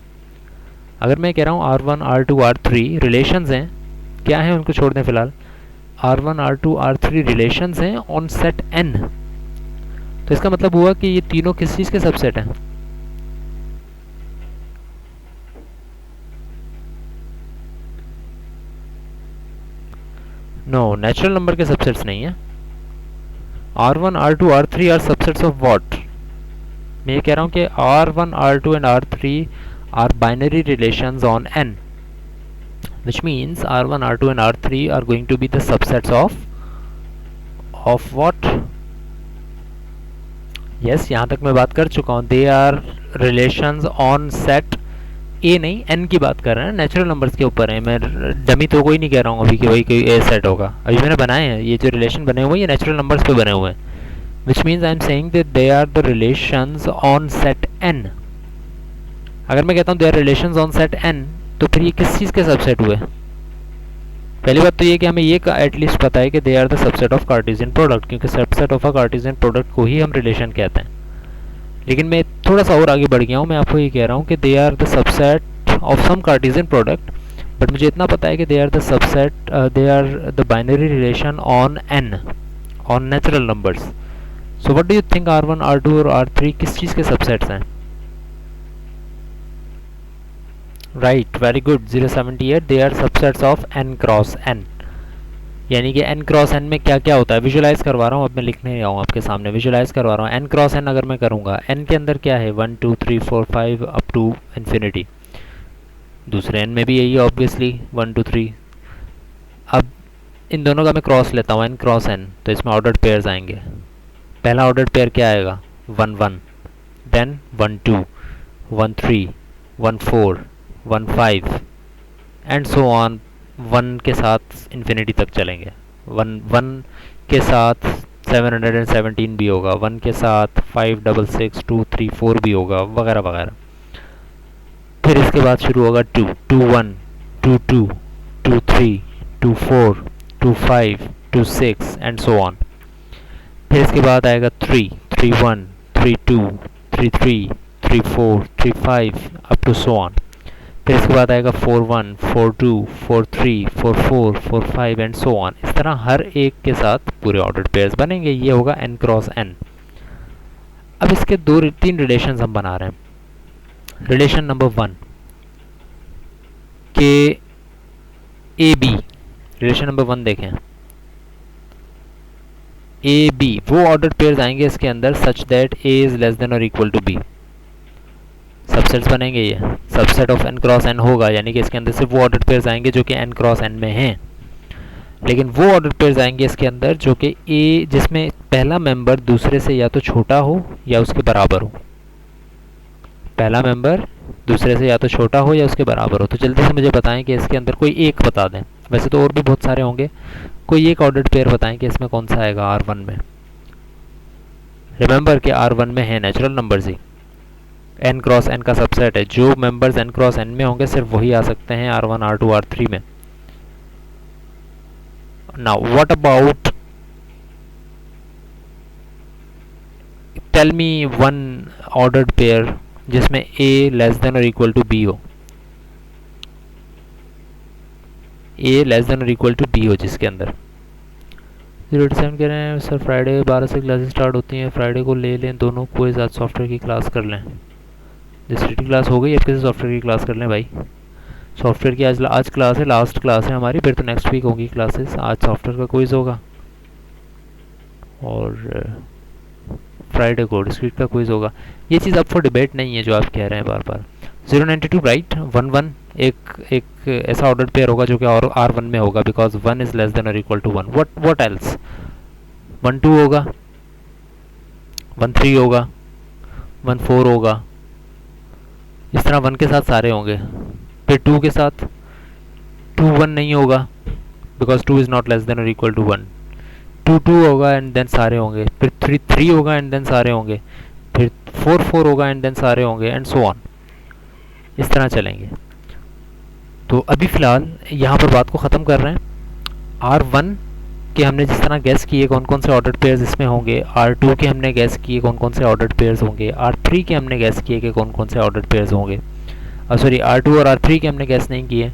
A: अगर मैं कह रहा हूँ R1 R2 R3 रिलेशंस हैं, क्या हैं उनको छोड़ दें फिलहाल, R1 R2 R3 रिलेशंस हैं ऑन सेट n, तो इसका मतलब हुआ कि ये तीनों किस चीज़ के सबसेट हैं, नो, नेचुरल नंबर के सबसेट्स नहीं है। R1 R2 R3 are subsets of what, मैं ये कह रहा हूँ कि R1 R2 and R3 are binary relations on n, which means R1 R2 and R3 are going to be the subsets of what, yes, यहाँ तक मैं बात कर चुका हूँ, they are relations on set ए, नहीं n की बात कर रहे हैं, नेचुरल नंबर्स के ऊपर है, मैं डमी तो कोई नहीं कह रहा हूँ अभी कि वही कोई ए सेट होगा, अभी मैंने बनाए हैं ये जो रिलेशन बने हुए हैं ये नेचुरल नंबर्स पे बने हुए हैं, which means I am saying that they are the relations on set n। अगर मैं कहता हूँ they are relations on set n, तो फिर ये किस चीज़ के सबसेट हुए, पहली बात तो ये कि हमें ये एटलीस्ट पता है कि they are the subset of Cartesian product, क्योंकि subset of a Cartesian product को ही हम रिलेशन कहते हैं। लेकिन मैं थोड़ा सा और आगे बढ़ गया हूँ, मैं आपको ये कह रहा हूँ कि they are the subset of some Cartesian product, but मुझे इतना पता है कि they are the subset, they are the binary relation on n, on natural numbers. So what do you think R1 R2 और R3 किस चीज़ के सबसेट्स हैं, right, very good, 078, they are subsets of n cross n, यानी कि n cross n में क्या क्या होता है, विजुलाइज करवा रहा हूँ, अब मैं लिखने नहीं आऊँ आपके सामने, विजुलाइज करवा रहा हूँ। n क्रॉस n अगर मैं करूँगा, n के अंदर क्या है, 1 2 3 4 5 अप टू इन्फिनिटी, दूसरे n में भी यही है ऑब्वियसली 1 2 3। अब इन दोनों का मैं क्रॉस लेता हूँ, n क्रॉस n, तो इसमें ऑर्डर्ड पेयर्स आएंगे। पहला ऑर्डर्ड पेयर क्या आएगा, 1 1, देन 1 2, 1 3, 1 4, 1 5 एंड सो ऑन 1 के साथ इन्फिनिटी तक चलेंगे। 1 के साथ 717 भी होगा, 1 के साथ 566 234 भी होगा, वगैरह वगैरह। फिर इसके बाद शुरू होगा 2, 21, 22, 23, 24, 25, 26 एंड सो ऑन। फिर इसके बाद आएगा 3, 31, 32, 33, 34, 35 अप टू सो ऑन। फिर इसके बाद आएगा 41, 42, 43, 44, 45 एंड सो ऑन। इस तरह हर एक के साथ पूरे ऑर्डर्ड पेयर्स बनेंगे। ये होगा n क्रॉस n। अब इसके 3 रिलेशंस हम बना रहे हैं। रिलेशन नंबर 1 के ए बी, रिलेशन नंबर 1 देखें, ए बी वो ऑर्डर्ड पेयर्स आएंगे इसके अंदर such that A is less than और इक्वल टू बी। सबसेट्स बनेंगे, ये subset of n cross n होगा, यानी कि इसके अंदर सिर्फ वो ऑर्डर्ड पेयर्स आएंगे जो कि n क्रॉस n में हैं। लेकिन वो ऑर्डर्ड पेयर्स आएंगे इसके अंदर जो कि ए जिसमें पहला मेंबर दूसरे से या तो छोटा हो या उसके बराबर हो। पहला मेंबर दूसरे से या तो छोटा हो या उसके बराबर हो। तो जल्दी से मुझे बताएं कि इसके अंदर कोई एक बता दें, वैसे तो और भी बहुत सारे होंगे, कोई एक ऑर्डर्ड पेयर बताएं कि इसमें कौन सा आएगा R1 में। रिमेंबर कि R1 में है नेचुरल नंबर्स ही, n क्रॉस n का सबसेट है। जो मेंबर्स n क्रॉस n में होंगे सिर्फ वही आ सकते हैं R1, R2, R3 में। Now what about, tell me one ordered pair जिसमें a लेस देन और इक्वल टू b हो, a लेस देन और इक्वल टू b हो जिसके अंदर 087 कह रहे हैं सर फ्राइडे 12 से क्लासेस स्टार्ट होती हैं, फ्राइडे को ले लें दोनों क्विज, आज सॉफ्टवेयर की क्लास कर लें। डिस्ट्रिक्ट की क्लास हो गई, अब कैसे सॉफ्टवेयर की क्लास कर लें भाई। सॉफ्टवेयर की आज क्लास है, लास्ट क्लास है हमारी, फिर तो नेक्स्ट वीक होगी क्लासेस। आज सॉफ्टवेयर का क्विज होगा और फ्राइडे को डिस्क्रीट का क्विज होगा। ये चीज़ अब फॉर डिबेट नहीं है जो आप कह रहे हैं बार बार। 092 राइट, 1 एक ऐसा ऑर्डर पेयर होगा जो कि और R1 में होगा बिकॉज 1 इज लेस देन और इक्वल टू 1। व्हाट एल्स, 1 2 होगा, 1 3 होगा, 1 4 होगा, इस तरह 1 के साथ सारे होंगे। फिर 2 के साथ 2 1 नहीं होगा because 2 is not less than और इक्वल टू 1। 2 2 होगा एंड देन सारे होंगे। फिर 3 3 होगा एंड देन सारे होंगे। फिर 4 4 होगा एंड देन सारे होंगे एंड सो ऑन। इस तरह चलेंगे। तो अभी फ़िलहाल यहाँ पर बात को ख़त्म कर रहे हैं। R1 के हमने जिस तरह गैस किए कौन कौन से ऑर्डर्ड पेयर्स इसमें होंगे, R2 के हमने गैस किए कौन कौन से ऑर्डर्ड पेयर्स होंगे, R3 के हमने गैस किए कि कौन कौन से ऑर्डर्ड पेयर्स होंगे। सॉरी, R2 और R3 के हमने गैस नहीं किए।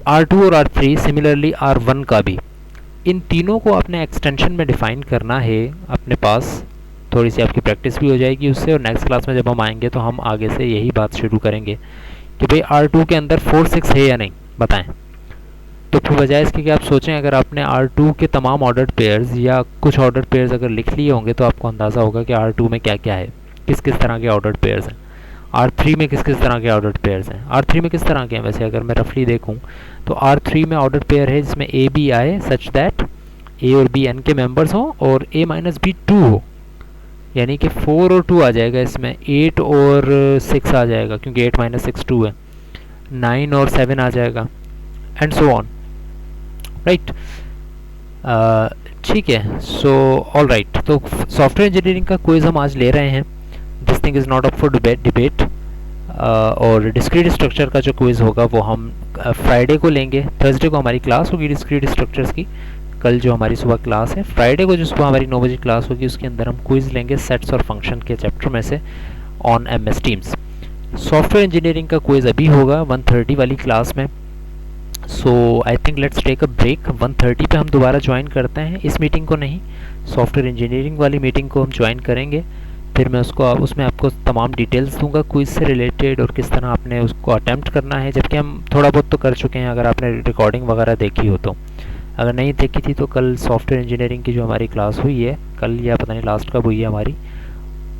A: R2 और R3 सिमिलरली R1 का भी, इन तीनों को अपने एक्सटेंशन में डिफ़ाइन करना है अपने पास। थोड़ी सी आपकी प्रैक्टिस भी हो जाएगी उससे, और नेक्स्ट क्लास में जब हम आएंगे तो हम आगे से यही बात शुरू करेंगे कि भाई R2 के अंदर 4 6 है या नहीं, बताएं। तो फिर बजाय इसके कि आप सोचें, अगर आपने R2 के तमाम ऑर्डर्ड पेयर्स या कुछ ऑर्डर्ड पेयर्स अगर लिख लिए होंगे तो आपको अंदाज़ा होगा कि R2 में क्या क्या है, किस किस तरह के ऑर्डर्ड पेयर्स हैं। R3 में किस किस तरह के ऑर्डर्ड पेयर्स हैं। R3 में किस तरह के हैं वैसे अगर मैं रफली देखूं तो R3 में ऑर्डर्ड पेयर है जिसमें A B आए सच दैट A और B n के मेंबर्स हों और A माइनस B 2 हो, यानी कि 4 और 2 आ जाएगा इसमें, 8 और 6 आ जाएगा क्योंकि 8 माइनस 6 2 है, 9 और 7 आ जाएगा एंड सो ऑन, राइट। ठीक है, सो ऑल राइट। तो सॉफ्टवेयर इंजीनियरिंग का क्विज हम आज ले रहे हैं। This thing is not up for debate. और डिस्क्रीट स्ट्रक्चर का जो क्विज़ होगा वो हम फ्राइडे को लेंगे। थर्सडे को हमारी क्लास होगी डिस्क्रीट स्ट्रक्चर्स की, कल जो हमारी सुबह क्लास है। फ्राइडे को जो सुबह हमारी 9 बजे क्लास होगी उसके अंदर हम क्विज़ लेंगे सेट्स और फंक्शन के चैप्टर में से on MS Teams. Software engineering का क्विज़ अभी होगा 1:30 वाली क्लास में। So I think let's take a break. 1:30 पे हम दोबारा ज्वाइन करते हैं, इस मीटिंग को नहीं, सॉफ्टवेयर इंजीनियरिंग वाली मीटिंग को हम ज्वाइन करेंगे। फिर मैं उसमें आपको तमाम डिटेल्स दूंगा क्विज़ से रिलेटेड और किस तरह आपने उसको अटैम्प्ट करना है, जबकि हम थोड़ा बहुत तो कर चुके हैं अगर आपने रिकॉर्डिंग वगैरह देखी हो तो। अगर नहीं देखी थी तो कल सॉफ्टवेयर इंजीनियरिंग की जो हमारी क्लास हुई है, कल या पता नहीं लास्ट कब हुई है हमारी,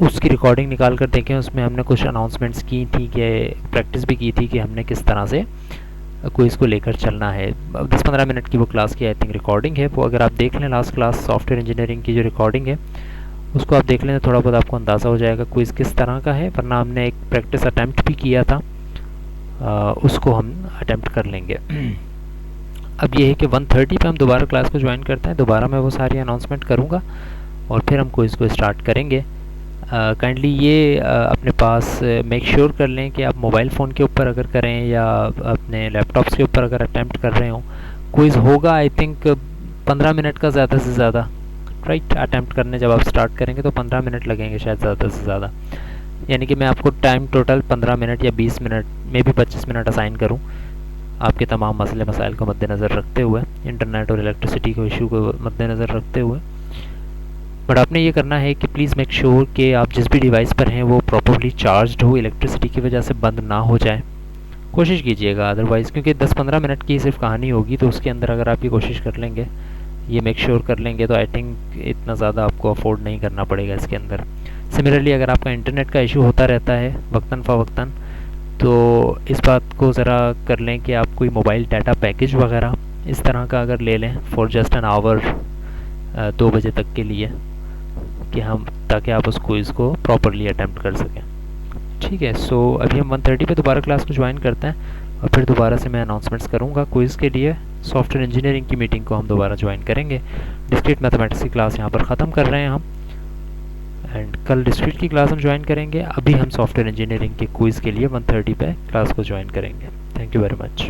A: उसकी रिकॉर्डिंग निकाल कर देखें। उसमें हमने कुछ अनाउंसमेंट्स की थी कि प्रैक्टिस भी की थी कि हमने किस तरह से क्विज़ को लेकर चलना है। 10-15 मिनट की वो क्लास की आई थिंक रिकॉर्डिंग है, वो अगर आप देख लें लास्ट क्लास सॉफ्टवेयर इंजीनियरिंग की जो रिकॉर्डिंग है उसको आप देख लें तो थोड़ा बहुत आपको अंदाज़ा हो जाएगा क्विज़ किस तरह का है। वरना हमने एक प्रैक्टिस अटैम्प्ट भी किया था, उसको हम अटैम्प्ट कर लेंगे। अब ये है कि 1:30 पे हम दोबारा क्लास को ज्वाइन करते हैं, दोबारा मैं वो सारी अनाउंसमेंट करूँगा और फिर हम क्विज़ को स्टार्ट करेंगे। काइंडली ये अपने पास मेक श्योर कर लें कि आप मोबाइल फ़ोन के ऊपर अगर करें या अपने लैपटॉप्स के ऊपर अगर अटैम्प्ट कर रहे हो, क्विज़ होगा आई थिंक 15 मिनट का ज़्यादा से ज़्यादा, राइट। अटैम्प्ट करने जब आप स्टार्ट करेंगे तो 15 मिनट लगेंगे शायद ज़्यादा से ज़्यादा, यानी कि मैं आपको टाइम टोटल 15 मिनट या 20 मिनट में भी 25 मिनट असाइन करूँ आपके तमाम मसले मसाइल को मद्देनज़र रखते हुए, इंटरनेट और इलेक्ट्रिसिटी को इशू को मद्देनज़र रखते हुए। बट आपने ये करना है कि प्लीज़ मेक श्योर कि आप जिस भी डिवाइस पर हैं वो प्रॉपरली चार्ज्ड हो, इलेक्ट्रिसिटी की वजह से बंद ना हो जाए, कोशिश कीजिएगा। अदरवाइज़ क्योंकि 10-15 मिनट की सिर्फ कहानी होगी, तो उसके अंदर अगर आप ये कोशिश कर लेंगे, ये मेक श्योर कर लेंगे, तो आई थिंक इतना ज़्यादा आपको अफोर्ड नहीं करना पड़ेगा इसके अंदर। सिमिलरली अगर आपका इंटरनेट का इशू होता रहता है वक्तन फ़वक्तन, तो इस बात को ज़रा कर लें कि आप कोई मोबाइल डाटा पैकेज वगैरह इस तरह का अगर ले लें फॉर जस्ट एन आवर 2 बजे तक के लिए, कि हम ताकि आप उस क्विज़ को प्रॉपरली अटैम्प्ट कर सकें। ठीक है, सो अभी हम 1:30 पे दोबारा क्लास को ज्वाइन करते हैं और फिर दोबारा से मैं अनाउंसमेंट्स करूँगा क्विज़ के लिए। सॉफ्टवेयर इंजीनियरिंग की मीटिंग को हम दोबारा ज्वाइन करेंगे। डिस्क्रीट मैथमेटिक्स की क्लास यहाँ पर ख़त्म कर रहे हैं हम, एंड कल डिस्क्रीट की क्लास हम ज्वाइन करेंगे। अभी हम सॉफ्टवेयर इंजीनियरिंग के क्विज़ के लिए 1:30 पे क्लास को ज्वाइन करेंगे। Thank you very much.